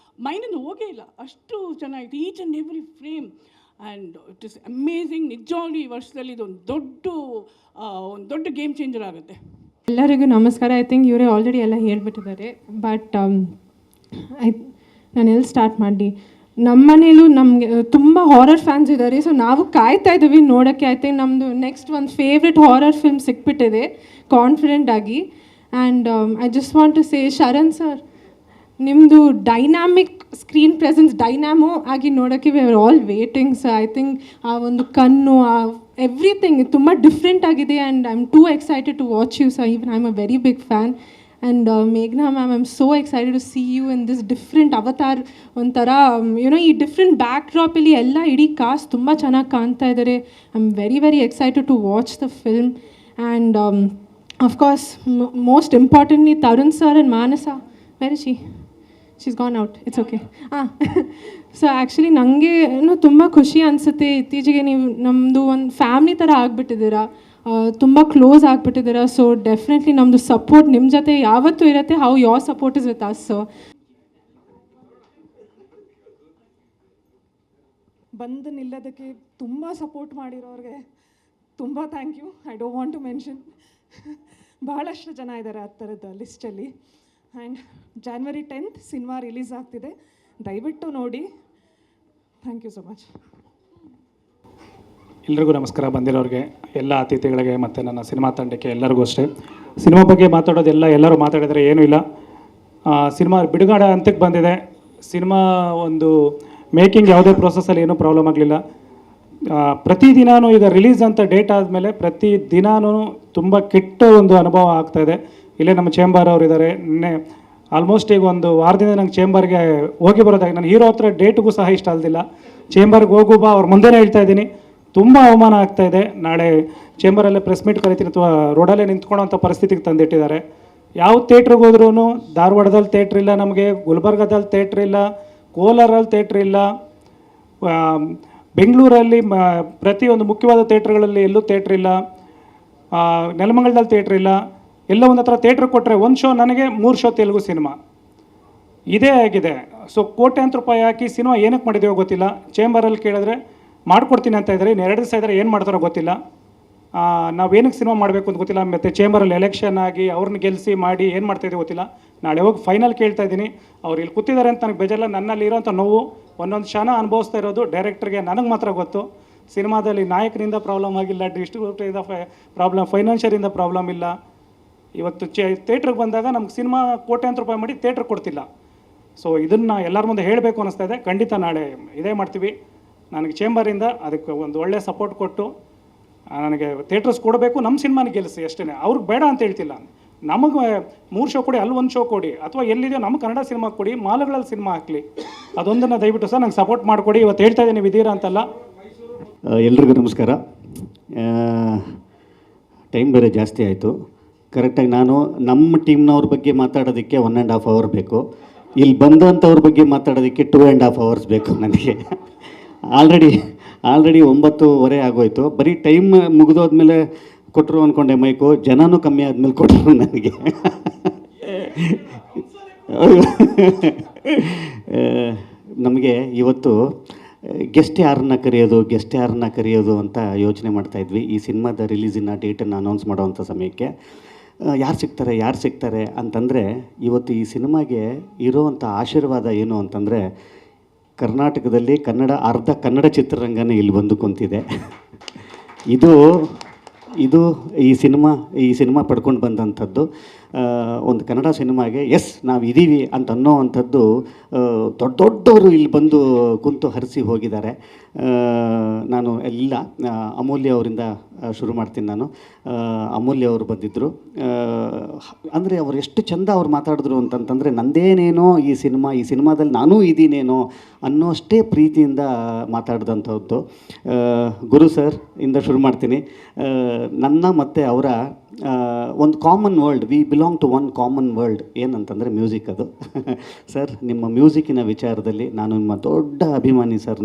ಮೈಂಡಿಂದ ಹೋಗೇ ಇಲ್ಲ, ಅಷ್ಟು ಚೆನ್ನಾಗಿತ್ತು each and every frame. And it is amazing. ನಿಜವಾಗ್ಲೂ ಈ ವರ್ಷದಲ್ಲಿ ಇದೊಂದು ದೊಡ್ಡ ಗೇಮ್ ಚೇಂಜರ್ ಆಗುತ್ತೆ. ಎಲ್ಲರಿಗೂ ನಮಸ್ಕಾರ. ಐ ಥಿಂಕ್ ಇವರೇ ಆಲ್ರೆಡಿ ಎಲ್ಲ ಹೇಳ್ಬಿಟ್ಟಿದ್ದಾರೆ. ಬಟ್ ನಾನು ಎಲ್ಲಿ ಸ್ಟಾರ್ಟ್ ಮಾಡಲಿ? ನಮ್ಮ ಮನೇಲೂ ನಮಗೆ ತುಂಬ ಹಾರರ್ ಫ್ಯಾನ್ಸ್ ಇದ್ದಾರೆ. ಸೊ ನಾವು ಕಾಯ್ತಾ ಇದ್ದೀವಿ ನೋಡೋಕ್ಕೆ. ಐ ಥಿಂಕ್ ನಮ್ಮದು ನೆಕ್ಸ್ಟ್ ಒಂದು ಫೇವ್ರೆಟ್ ಹಾರರ್ ಫಿಲ್ಮ್ ಸಿಕ್ಬಿಟ್ಟಿದೆ ಕಾನ್ಫಿಡೆಂಟ್ ಆಗಿ. And I just want to say, Sharan sir, ನಿಮ್ಮದು ಡೈನಾಮಿಕ್ ಸ್ಕ್ರೀನ್ ಪ್ರೆಸೆನ್ಸ್ ಡೈನಾಮೋ ಆಗಿ ನೋಡೋಕ್ಕೆ we are all waiting. So I think ಆ ಒಂದು ಕಣ್ಣು, ಆ ಎವ್ರಿಥಿಂಗ್ ತುಂಬ ಡಿಫ್ರೆಂಟ್ ಆಗಿದೆ. And I am too excited to watch you sir. Even I am a very big fan. And ಮೇಘ್ನಾ ma'am, I am so excited to C you in this different avatar. ಒಂಥರ you know ಈ different ಬ್ಯಾಕ್ ಡ್ರಾಪಲ್ಲಿ ಎಲ್ಲ ಇಡೀ cast ತುಂಬ ಚೆನ್ನಾಗಿ ಕಾಣ್ತಾ ಇದ್ದಾರೆ. I am very excited to watch the film. And of course most importantly Tarun sir and Manasa, very she's gone out, it's okay. So actually ನನಗೆ ತುಂಬ ಖುಷಿ ಅನಿಸುತ್ತೆ. ಇತ್ತೀಚೆಗೆ ನೀವು ನಮ್ಮದು ಒಂದು ಫ್ಯಾಮ್ಲಿ ಥರ ಆಗಿಬಿಟ್ಟಿದ್ದೀರಾ, ತುಂಬ ಕ್ಲೋಸ್ ಆಗಿಬಿಟ್ಟಿದ್ದೀರಾ. ಸೊ ಡೆಫಿನೆಟ್ಲಿ ನಮ್ಮದು ಸಪೋರ್ಟ್ ನಿಮ್ಮ ಜೊತೆ ಯಾವತ್ತೂ ಇರುತ್ತೆ. How your support is with us. So ಬಂದು ನಿಲ್ಲೋದಕ್ಕೆ ತುಂಬ ಸಪೋರ್ಟ್ ಮಾಡಿರೋರಿಗೆ ತುಂಬ thank you. I don't want to mention. ಭಾಳಷ್ಟು ಜನ ಇದ್ದಾರೆ ಆ ಥರದ ಲಿಸ್ಟಲ್ಲಿ. And January 10th cinema release ಆಗ್ತಿದೆ, ದಯವಿಟ್ಟು ನೋಡಿ. Thank you so much. ಎಲ್ರಿಗೂ ನಮಸ್ಕಾರ. ಬಂದಿರೋರಿಗೆ, ಎಲ್ಲ ಅತಿಥಿಗಳಿಗೆ ಮತ್ತು ನನ್ನ ಸಿನಿಮಾ ತಂಡಕ್ಕೆ ಎಲ್ಲರಿಗೂ ಅಷ್ಟೇ. ಸಿನಿಮಾ ಬಗ್ಗೆ ಮಾತಾಡೋದೆಲ್ಲ ಎಲ್ಲರೂ ಮಾತಾಡಿದರೆ ಏನೂ ಇಲ್ಲ. ಸಿನಿಮಾ ಬಿಡುಗಡೆ ಹಂತಕ್ಕೆ ಬಂದಿದೆ. ಸಿನಿಮಾ ಒಂದು ಮೇಕಿಂಗ್ ಯಾವುದೇ ಪ್ರೊಸೆಸಲ್ಲಿ ಏನೂ ಪ್ರಾಬ್ಲಮ್ ಆಗಲಿಲ್ಲ. ಪ್ರತಿದಿನವೂ ಈಗ ರಿಲೀಸ್ ಅಂತ ಡೇಟ್ ಆದಮೇಲೆ ಪ್ರತಿದಿನವೂ ತುಂಬ ಕೆಟ್ಟ ಒಂದು ಅನುಭವ ಆಗ್ತಾಯಿದೆ. ಇಲ್ಲೇ ನಮ್ಮ ಚೇಂಬರ್ ಅವರು ಇದ್ದಾರೆ. ನಿನ್ನೆ ಆಲ್ಮೋಸ್ಟ್ ಈಗ ಒಂದು ವಾರದಿಂದ ನಂಗೆ ಚೇಂಬರ್ಗೆ ಹೋಗಿ ಬರೋದಾಗಿ, ನಾನು ಹೀರೋ ಹತ್ರ ಡೇಟ್ಗೂ ಸಹ ಇಷ್ಟ ಅಲ್ದಿಲ್ಲ. ಚೇಂಬರ್ಗೆ ಹೋಗು ಬಾ, ಅವ್ರ ಮುಂದೆನೇ ಹೇಳ್ತಾ ಇದ್ದೀನಿ. ತುಂಬ ಅವಮಾನ ಆಗ್ತಾಯಿದೆ. ನಾಳೆ ಚೇಂಬರಲ್ಲೇ ಪ್ರೆಸ್ ಮೀಟ್ ಕರಿತೀನಿ ಅಥವಾ ರೋಡಲ್ಲೇ ನಿಂತ್ಕೊಳ್ಳೋಂಥ ಪರಿಸ್ಥಿತಿಗೆ ತಂದಿಟ್ಟಿದ್ದಾರೆ. ಯಾವ ಥಿಯೇಟ್ರಿಗೆ ಹೋದ್ರೂ, ಧಾರವಾಡದಲ್ಲಿ ಥಿಯೇಟ್ರ್ ಇಲ್ಲ ನಮಗೆ, ಗುಲ್ಬರ್ಗದಲ್ಲಿ ಥಿಯೇಟ್ರ್ ಇಲ್ಲ, ಕೋಲಾರಲ್ಲಿ ಥಿಯೇಟ್ರ್ ಇಲ್ಲ, ಬೆಂಗಳೂರಲ್ಲಿ ಪ್ರತಿಯೊಂದು ಮುಖ್ಯವಾದ ಥಿಯೇಟ್ರ್ಗಳಲ್ಲಿ ಎಲ್ಲೂ ಥಿಯೇಟ್ರ್ ಇಲ್ಲ, ನೆಲಮಂಗಲದಲ್ಲಿ ಥಿಯೇಟ್ರ್ ಇಲ್ಲ. ಎಲ್ಲ ಒಂದು ಹತ್ರ ಥಿಯೇಟ್ರ್ ಕೊಟ್ಟರೆ ಒಂದು ಶೋ ನನಗೆ 3 ಶೋ ತೆಲುಗು ಸಿನಿಮಾ ಇದೇ ಆಗಿದೆ. ಸೊ ಕೋಟ್ಯಾಂತರ ರೂಪಾಯಿ ಹಾಕಿ ಸಿನಿಮಾ ಏನಕ್ಕೆ ಮಾಡಿದೆಯೋ ಗೊತ್ತಿಲ್ಲ. ಚೇಂಬರಲ್ಲಿ ಕೇಳಿದ್ರೆ ಮಾಡ್ಕೊಡ್ತೀನಿ ಅಂತ ಇದ್ದಾರೆ. ಇನ್ನು 2 ದಿವಸ ಇದ್ದರೆ ಏನು ಮಾಡ್ತಾರೋ ಗೊತ್ತಿಲ್ಲ. ನಾವೇನಕ್ಕೆ ಸಿನಿಮಾ ಮಾಡಬೇಕು ಅಂತ ಗೊತ್ತಿಲ್ಲ. ಮತ್ತು ಚೇಂಬರಲ್ಲಿ ಎಲೆಕ್ಷನ್ ಆಗಿ ಅವ್ರನ್ನ ಗೆಲ್ಲಿಸಿ ಮಾಡಿ ಏನು ಮಾಡ್ತಾಯಿದ್ದೀವಿ ಗೊತ್ತಿಲ್ಲ. ನಾಳೆ ಹೋಗಿ ಫೈನಲ್ ಕೇಳ್ತಾ ಇದ್ದೀನಿ. ಅವ್ರು ಇಲ್ಲಿ ಕೂತಿದ್ದಾರೆ ಅಂತ ನನಗೆ ಬೇಜಾರಿಲ್ಲ. ನನ್ನಲ್ಲಿ ಇರೋಂಥ ನೋವು ಒಂದೊಂದು ಕ್ಷಣ ಅನುಭವಿಸ್ತಾ ಇರೋದು ಡೈರೆಕ್ಟ್ರಿಗೆ ನನಗೆ ಮಾತ್ರ ಗೊತ್ತು. ಸಿನಿಮಾದಲ್ಲಿ ನಾಯಕರಿಂದ ಪ್ರಾಬ್ಲಮ್ ಆಗಿಲ್ಲ, ಡಿಸ್ಟ್ರಿಬ್ಯೂಟರಿಂದ ಪ್ರಾಬ್ಲಮ್, ಫೈನಾನ್ಷಿಯರಿಂದ ಪ್ರಾಬ್ಲಮ್ ಇಲ್ಲ. ಇವತ್ತು ಥಿಯೇಟ್ರಿಗೆ ಬಂದಾಗ ನಮ್ಗೆ ಸಿನಿಮಾ ಕೋಟ್ಯಾಂತರ ರೂಪಾಯಿ ಮಾಡಿ ಥಿಯೇಟ್ರ್ ಕೊಡ್ತಿಲ್ಲ. ಸೊ ಇದನ್ನು ಎಲ್ಲರ ಮುಂದೆ ಹೇಳಬೇಕು ಅನ್ನಿಸ್ತಾ ಇದೆ. ಖಂಡಿತ ನಾಳೆ ಇದೇ ಮಾಡ್ತೀವಿ. ನನಗೆ ಚೇಂಬರಿಂದ ಅದಕ್ಕೆ ಒಂದು ಒಳ್ಳೆಯ ಸಪೋರ್ಟ್ ಕೊಟ್ಟು ನನಗೆ ಥಿಯೇಟರ್ಸ್ ಕೊಡಬೇಕು, ನಮ್ಮ ಸಿನಿಮಾನ ಗೆಲ್ಲಿಸಿ ಅಷ್ಟೇ. ಅವ್ರಿಗೆ ಬೇಡ ಅಂತ ಹೇಳ್ತಿಲ್ಲ. ನಮಗೆ 3 ಶೋ ಕೊಡಿ, ಅಲ್ಲಿ 1 ಶೋ ಕೊಡಿ, ಅಥವಾ ಎಲ್ಲಿದೆಯೋ ನಮ್ಮ ಕನ್ನಡ ಸಿನಿಮಾ ಕೊಡಿ, ಮಾಲ್ಗಳಲ್ಲಿ ಸಿನಿಮಾ ಹಾಕಲಿ. ಅದೊಂದನ್ನು ದಯವಿಟ್ಟು ಸರ್ ನಂಗೆ ಸಪೋರ್ಟ್ ಮಾಡಿಕೊಡಿ. ಇವತ್ತು ಹೇಳ್ತಾ ಇದ್ದೀನಿ, ನೀವು ಇದ್ದೀರಾ ಅಂತಲ್ಲ. ಎಲ್ರಿಗೂ ನಮಸ್ಕಾರ. ಟೈಮ್ ಬೇರೆ ಜಾಸ್ತಿ ಆಯಿತು. ಕರೆಕ್ಟಾಗಿ ನಾನು ನಮ್ಮ ಟೀಮ್ನವ್ರ ಬಗ್ಗೆ ಮಾತಾಡೋದಕ್ಕೆ 1.5 hour ಬೇಕು. ಇಲ್ಲಿ ಬಂದಂಥವ್ರ ಬಗ್ಗೆ ಮಾತಾಡೋದಕ್ಕೆ 2.5 hours ಬೇಕು ನನಗೆ. ಆಲ್ರೆಡಿ 9:30 ಆಗೋಯ್ತು. ಬರೀ ಟೈಮ್ ಮುಗಿದೋದ್ಮೇಲೆ ಕೊಟ್ಟರು ಅಂದ್ಕೊಂಡೆ ಮೈಕು. ಜನನೂ ಕಮ್ಮಿ ಆದಮೇಲೆ ಕೊಟ್ಟರು ನನಗೆ. ನಮಗೆ ಇವತ್ತು ಗೆಸ್ಟ್ ಯಾರನ್ನ ಕರೆಯೋದು ಅಂತ ಯೋಚನೆ ಮಾಡ್ತಾಯಿದ್ವಿ. ಈ ಸಿನಿಮಾದ ರಿಲೀಸಿನ ಡೇಟನ್ನು ಅನೌನ್ಸ್ ಮಾಡೋವಂಥ ಸಮಯಕ್ಕೆ ಯಾರು ಸಿಗ್ತಾರೆ ಅಂತಂದರೆ, ಇವತ್ತು ಈ ಸಿನಿಮಾಗೆ ಇರೋವಂಥ ಆಶೀರ್ವಾದ ಏನು ಅಂತಂದರೆ, ಕರ್ನಾಟಕದಲ್ಲಿ ಅರ್ಧ ಕನ್ನಡ ಚಿತ್ರರಂಗನೇ ಇಲ್ಲಿ ಬಂದು ಕುಂತಿದೆ. ಇದು ಈ ಸಿನಿಮಾ ಪಡ್ಕೊಂಡು ಬಂದಂಥದ್ದು. ಒಂದು ಕನ್ನಡ ಸಿನಿಮಾಗೆ ಎಸ್ ನಾವು ಇದ್ದೀವಿ ಅಂತ ಅನ್ನೋವಂಥದ್ದು ದೊಡ್ಡವರು ಇಲ್ಲಿ ಬಂದು ಕುಂತು ಹರಿಸಿ ಹೋಗಿದ್ದಾರೆ. ನಾನು ಇಲ್ಲ ಅಮೂಲ್ಯ ಅವರಿಂದ ಶುರು ಮಾಡ್ತೀನಿ. ನಾನು ಅಮೂಲ್ಯ ಅವರು ಬಂದಿದ್ದರು. ಅಂದರೆ ಅವ್ರು ಎಷ್ಟು ಚಂದ ಅವ್ರು ಮಾತಾಡಿದ್ರು ಅಂತಂತಂದರೆ ನಂದೇನೇನೋ ಈ ಸಿನಿಮಾದಲ್ಲಿ ನಾನೂ ಇದ್ದೀನೇನೋ ಅನ್ನೋಷ್ಟೇ ಪ್ರೀತಿಯಿಂದ ಮಾತಾಡಿದಂಥದ್ದು. ಗುರು ಸರ್ ಇಂದ ಶುರು ಮಾಡ್ತೀನಿ. ನನ್ನ ಮತ್ತು ಅವರ ಒಂದು common world, we belong to one common world. ಏನಂತಂದರೆ ಮ್ಯೂಸಿಕ್. ಅದು ಸರ್ ನಿಮ್ಮ ಮ್ಯೂಸಿಕ್ಕಿನ ವಿಚಾರದಲ್ಲಿ ನಾನು ನಿಮ್ಮ ದೊಡ್ಡ ಅಭಿಮಾನಿ ಸರ್.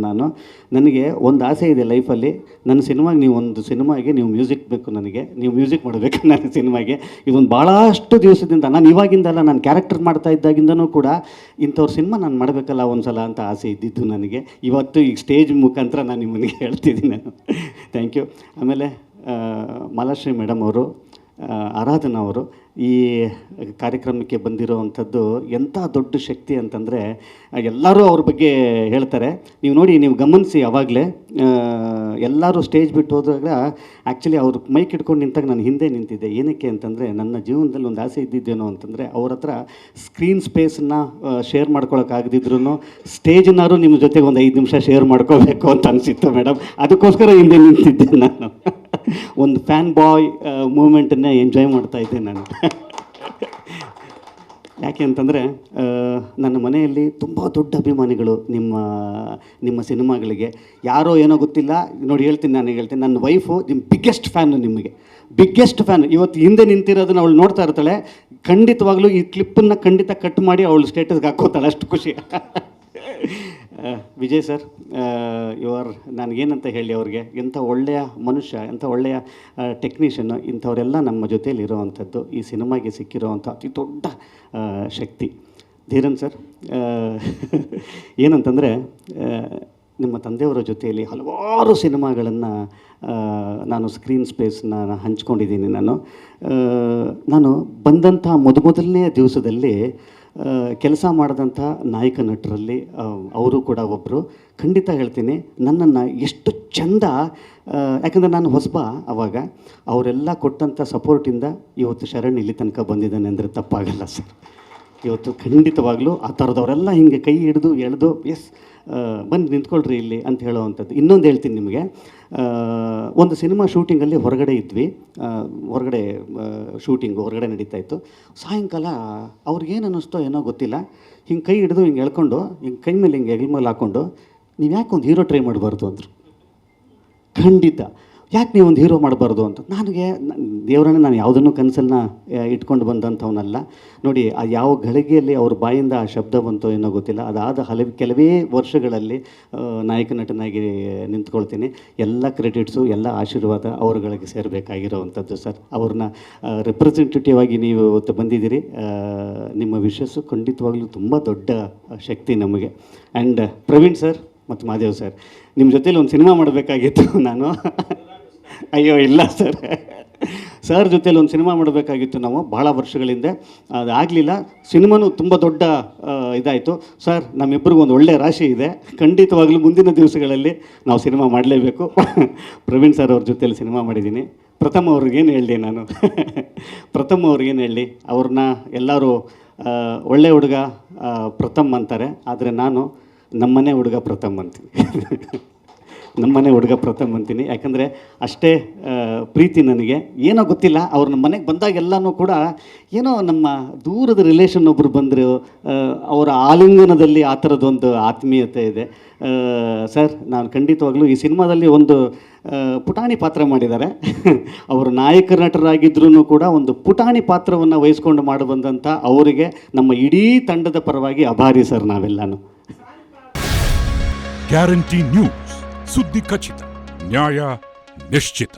ನನಗೆ ಒಂದು ಆಸೆ ಇದೆ ಲೈಫಲ್ಲಿ, ನನ್ನ ಸಿನಿಮಾಗೆ ನೀವು ಒಂದು ಸಿನಿಮಾಗೆ ನೀವು ಮ್ಯೂಸಿಕ್ ಬೇಕು, ನನಗೆ ನೀವು ಮ್ಯೂಸಿಕ್ ಮಾಡಬೇಕು ನನ್ನ ಸಿನಿಮಾಗೆ. ಇದೊಂದು ಭಾಳಷ್ಟು ದಿವಸದಿಂದ, ನಾನು ಇವಾಗಿಂದಲ್ಲ, ನಾನು ಕ್ಯಾರೆಕ್ಟರ್ ಮಾಡ್ತಾ ಇದ್ದಾಗಿಂದನೂ ಕೂಡ ಇಂಥವ್ರ ಸಿನಿಮಾ ನಾನು ಮಾಡಬೇಕಲ್ಲ ಒಂದು ಸಲ ಅಂತ ಆಸೆ ಇದ್ದಿದ್ದು ನನಗೆ. ಇವತ್ತು ಈಗ ಸ್ಟೇಜ್ ಮುಖಾಂತರ ನಾನು ನಿಮ್ಮನಿಗೆ ಹೇಳ್ತಿದ್ದೀನಿ ನಾನು. Thank you. ಆಮೇಲೆ ಮಾಲಾಶ್ರೀ ಮೇಡಮ್ ಅವರು, ಆರಾಧನಾ ಅವರು ಈ ಕಾರ್ಯಕ್ರಮಕ್ಕೆ ಬಂದಿರೋವಂಥದ್ದು ಎಂಥ ದೊಡ್ಡ ಶಕ್ತಿ ಅಂತಂದರೆ ಎಲ್ಲರೂ ಅವ್ರ ಬಗ್ಗೆ ಹೇಳ್ತಾರೆ. ನೀವು ನೋಡಿ, ನೀವು ಗಮನಿಸಿ, ಆವಾಗಲೇ ಎಲ್ಲರೂ ಸ್ಟೇಜ್ ಬಿಟ್ಟು ಹೋದಾಗ ಆ್ಯಕ್ಚುಲಿ ಅವ್ರು ಮೈಕ್ ಹಿಡ್ಕೊಂಡು ನಿಂತಾಗ ನಾನು ಹಿಂದೆ ನಿಂತಿದ್ದೆ. ಏನಕ್ಕೆ ಅಂತಂದರೆ ನನ್ನ ಜೀವನದಲ್ಲಿ ಒಂದು ಆಸೆ ಇದ್ದಿದ್ದೇನೋ ಅಂತಂದರೆ ಅವ್ರ ಹತ್ರ ಸ್ಕ್ರೀನ್ ಸ್ಪೇಸನ್ನು ಶೇರ್ ಮಾಡ್ಕೊಳಕ್ಕಾಗದಿದ್ರು ಸ್ಟೇಜನ್ನಾರು ನಿಮ್ಮ ಜೊತೆಗೆ ಒಂದು 5 ನಿಮಿಷ ಶೇರ್ ಮಾಡ್ಕೋಬೇಕು ಅಂತ ಅನಿಸಿತ್ತು ಮೇಡಮ್. ಅದಕ್ಕೋಸ್ಕರ ಹಿಂದೆ ನಿಂತಿದ್ದೆ ನಾನು. ಒಂದು ಫ್ಯಾನ್ ಬಾಯ್ ಮೂಮೆಂಟನ್ನೇ ಎಂಜಾಯ್ ಮಾಡ್ತಾಯಿದ್ದೆ ನಾನು. ಯಾಕೆ ಅಂತಂದರೆ ನನ್ನ ಮನೆಯಲ್ಲಿ ತುಂಬ ದೊಡ್ಡ ಅಭಿಮಾನಿಗಳು ನಿಮ್ಮ ಸಿನಿಮಾಗಳಿಗೆ. ಯಾರೋ ಏನೋ ಗೊತ್ತಿಲ್ಲ, ನೋಡಿ ಹೇಳ್ತೀನಿ, ನನ್ನ ವೈಫು ನಿಮ್ಮ ಬಿಗ್ಗೆಸ್ಟ್ ಫ್ಯಾನು, ನಿಮಗೆ ಬಿಗ್ಗೆಸ್ಟ್ ಫ್ಯಾನ್. ಇವತ್ತು ಹಿಂದೆ ನಿಂತಿರೋದನ್ನ ಅವಳು ನೋಡ್ತಾ ಇರ್ತಾಳೆ. ಖಂಡಿತವಾಗ್ಲೂ ಈ ಕ್ಲಿಪ್ಪನ್ನು ಖಂಡಿತ ಕಟ್ ಮಾಡಿ ಅವಳು ಸ್ಟೇಟಸ್ಗೆ ಹಾಕೋತಾಳೆ, ಅಷ್ಟು ಖುಷಿ. ವಿಜಯ್ ಸರ್, ನನಗೇನಂತ ಹೇಳಿ ಅವ್ರಿಗೆ, ಎಂಥ ಒಳ್ಳೆಯ ಮನುಷ್ಯ, ಎಂಥ ಒಳ್ಳೆಯ ಟೆಕ್ನಿಷಿಯನ್ನು, ಇಂಥವರೆಲ್ಲ ನಮ್ಮ ಜೊತೇಲಿ ಇರೋವಂಥದ್ದು ಈ ಸಿನಿಮಾಗೆ ಸಿಕ್ಕಿರೋವಂಥ ಅತಿ ದೊಡ್ಡ ಶಕ್ತಿ. ಧೀರನ್ ಸರ್, ಏನಂತಂದರೆ ನಿಮ್ಮ ತಂದೆಯವರ ಜೊತೆಯಲ್ಲಿ ಹಲವಾರು ಸಿನಿಮಾಗಳನ್ನು ನಾನು ಸ್ಕ್ರೀನ್ ಸ್ಪೇಸ್ನ ಹಂಚ್ಕೊಂಡಿದ್ದೀನಿ. ನಾನು ಬಂದಂಥ ಮೊದಲನೇ ದಿವಸದಲ್ಲಿ ಕೆಲಸ ಮಾಡಿದಂಥ ನಾಯಕ ನಟರಲ್ಲಿ ಅವರು ಕೂಡ ಒಬ್ಬರು. ಖಂಡಿತ ಹೇಳ್ತೀನಿ, ನನ್ನನ್ನು ಎಷ್ಟು ಚಂದ, ಯಾಕಂದರೆ ನಾನು ಹೊಸಬ ಆವಾಗ, ಅವರೆಲ್ಲ ಕೊಟ್ಟಂಥ ಸಪೋರ್ಟಿಂದ ಇವತ್ತು ಶರಣ್ ಇಲ್ಲಿ ತನಕ ಬಂದಿದ್ದಾನೆ ಅಂದರೆ ತಪ್ಪಾಗಲ್ಲ ಸರ್. ಇವತ್ತು ಖಂಡಿತವಾಗ್ಲೂ ಆ ಥರದವರೆಲ್ಲ ಹಿಂಗೆ ಕೈ ಹಿಡಿದು ಎಳೆದು ಎಸ್ ಬಂದು ನಿಂತ್ಕೊಳ್ರಿ ಇಲ್ಲಿ ಅಂತ ಹೇಳೋವಂಥದ್ದು. ಇನ್ನೊಂದು ಹೇಳ್ತೀನಿ ನಿಮಗೆ, ಒಂದು ಸಿನಿಮಾ ಶೂಟಿಂಗಲ್ಲಿ ಹೊರಗಡೆ ಇದ್ವಿ, ಹೊರಗಡೆ ನಡೀತಾ ಇತ್ತು. ಸಾಯಂಕಾಲ ಅವ್ರಿಗೇನು ಅನ್ನಿಸ್ತೋ ಏನೋ ಗೊತ್ತಿಲ್ಲ, ಹಿಂಗೆ ಕೈ ಹಿಡಿದು ಹಿಂಗೆ ಎಳ್ಕೊಂಡು ಹಿಂಗೆ ಕೈ ಮೇಲೆ ಹಿಂಗೆ ಹೆಗಲ ಮೇಲೆ ಹಾಕ್ಕೊಂಡು, ನೀವು ಯಾಕೆ ಒಂದು ಹೀರೋ ಟ್ರೈ ಮಾಡಬಾರ್ದು ಅಂದರು. ಖಂಡಿತ, ಯಾಕೆ ನೀವು ಒಂದು ಹೀರೋ ಮಾಡಬಾರ್ದು ಅಂತ. ನನಗೆ ದೇವರನ್ನ ನಾನು ಯಾವುದನ್ನು ಕನಸನ್ನು ಇಟ್ಕೊಂಡು ಬಂದಂಥವನಲ್ಲ. ನೋಡಿ, ಆ ಯಾವ ಗಳಿಗೆಯಲ್ಲಿ ಅವ್ರ ಬಾಯಿಂದ ಆ ಶಬ್ದ ಬಂತೋ ಏನೋ ಗೊತ್ತಿಲ್ಲ, ಅದಾದ ಕೆಲವೇ ವರ್ಷಗಳಲ್ಲಿ ನಾಯಕ ನಟನಾಗಿ ನಿಂತ್ಕೊಳ್ತೀನಿ. ಎಲ್ಲ ಕ್ರೆಡಿಟ್ಸು, ಎಲ್ಲ ಆಶೀರ್ವಾದ ಅವ್ರುಗಳಿಗೆ ಸೇರಬೇಕಾಗಿರೋವಂಥದ್ದು ಸರ್. ಅವ್ರನ್ನ ರೆಪ್ರೆಸೆಂಟೇಟಿವ್ ಆಗಿ ನೀವು ಇವತ್ತು ಬಂದಿದ್ದೀರಿ. ನಿಮ್ಮ ವಿಶಸ್ಸು ಖಂಡಿತವಾಗ್ಲೂ ತುಂಬ ದೊಡ್ಡ ಶಕ್ತಿ ನಮಗೆ. ಆ್ಯಂಡ್ ಪ್ರವೀಣ್ ಸರ್ ಮತ್ತು ಮಾದೇವ್ ಸರ್, ನಿಮ್ಮ ಜೊತೇಲಿ ಒಂದು ಸಿನಿಮಾ ಮಾಡಬೇಕಾಗಿತ್ತು ನಾನು. ಅಯ್ಯೋ ಇಲ್ಲ ಸರ್ ಜೊತೆಲಿ ಒಂದು ಸಿನಿಮಾ ಮಾಡಬೇಕಾಗಿತ್ತು ನಾವು ಭಾಳ ವರ್ಷಗಳಿಂದ, ಅದಾಗಲಿಲ್ಲ. ಸಿನಿಮಾನು ತುಂಬ ದೊಡ್ಡ ಇದಾಯಿತು ಸರ್. ನಮ್ಮಿಬ್ಬರಿಗೂ ಒಂದು ಒಳ್ಳೆಯ ರಾಶಿ ಇದೆ. ಖಂಡಿತವಾಗ್ಲೂ ಮುಂದಿನ ದಿವಸಗಳಲ್ಲಿ ನಾವು ಸಿನಿಮಾ ಮಾಡಲೇಬೇಕು. ಪ್ರವೀಣ್ ಸರ್ ಅವ್ರ ಜೊತೆಲಿ ಸಿನಿಮಾ ಮಾಡಿದ್ದೀನಿ. ಪ್ರಥಮ್ ಅವ್ರಿಗೇನು ಹೇಳಲಿ ನಾನು, ಪ್ರಥಮ್ ಅವ್ರಿಗೇನು ಹೇಳಲಿ, ಅವ್ರನ್ನ ಎಲ್ಲರೂ ಒಳ್ಳೆ ಹುಡುಗ ಪ್ರಥಮ್ ಅಂತಾರೆ, ಆದರೆ ನಾನು ನಮ್ಮನೆ ಹುಡುಗ ಪ್ರಥಮ್ ಅಂತೀನಿ. ನಮ್ಮನೆ ಹುಡುಗ ಪ್ರಥಮ್ ಅಂತೀನಿ. ಯಾಕಂದರೆ ಅಷ್ಟೇ ಪ್ರೀತಿ ನನಗೆ. ಏನೋ ಗೊತ್ತಿಲ್ಲ, ಅವ್ರ ನಮ್ಮ ಮನೆಗೆ ಬಂದಾಗೆಲ್ಲನೂ ಕೂಡ ಏನೋ ನಮ್ಮ ದೂರದ ರಿಲೇಷನ್ ಒಬ್ಬರು ಬಂದರು, ಅವರ ಆಲಿಂಗನದಲ್ಲಿ ಆ ಥರದೊಂದು ಆತ್ಮೀಯತೆ ಇದೆ. ಸರ್, ನಾನು ಖಂಡಿತವಾಗ್ಲೂ ಈ ಸಿನಿಮಾದಲ್ಲಿ ಒಂದು ಪುಟಾಣಿ ಪಾತ್ರ ಮಾಡಿದ್ದಾರೆ. ಅವರು ನಾಯಕ ನಟರಾಗಿದ್ರೂ ಕೂಡ ಒಂದು ಪುಟಾಣಿ ಪಾತ್ರವನ್ನು ವಹಿಸ್ಕೊಂಡು ಮಾಡಿ ಬಂದಂಥ ಅವರಿಗೆ ನಮ್ಮ ಇಡೀ ತಂಡದ ಪರವಾಗಿ ಆಭಾರಿ ಸರ್ ನಾವೆಲ್ಲನೂ. ಗ್ಯಾರಂಟಿ ನ್ಯೂಸ್, ಸುದ್ದಿ ಖಚಿತ, ನ್ಯಾಯ ನಿಶ್ಚಿತ.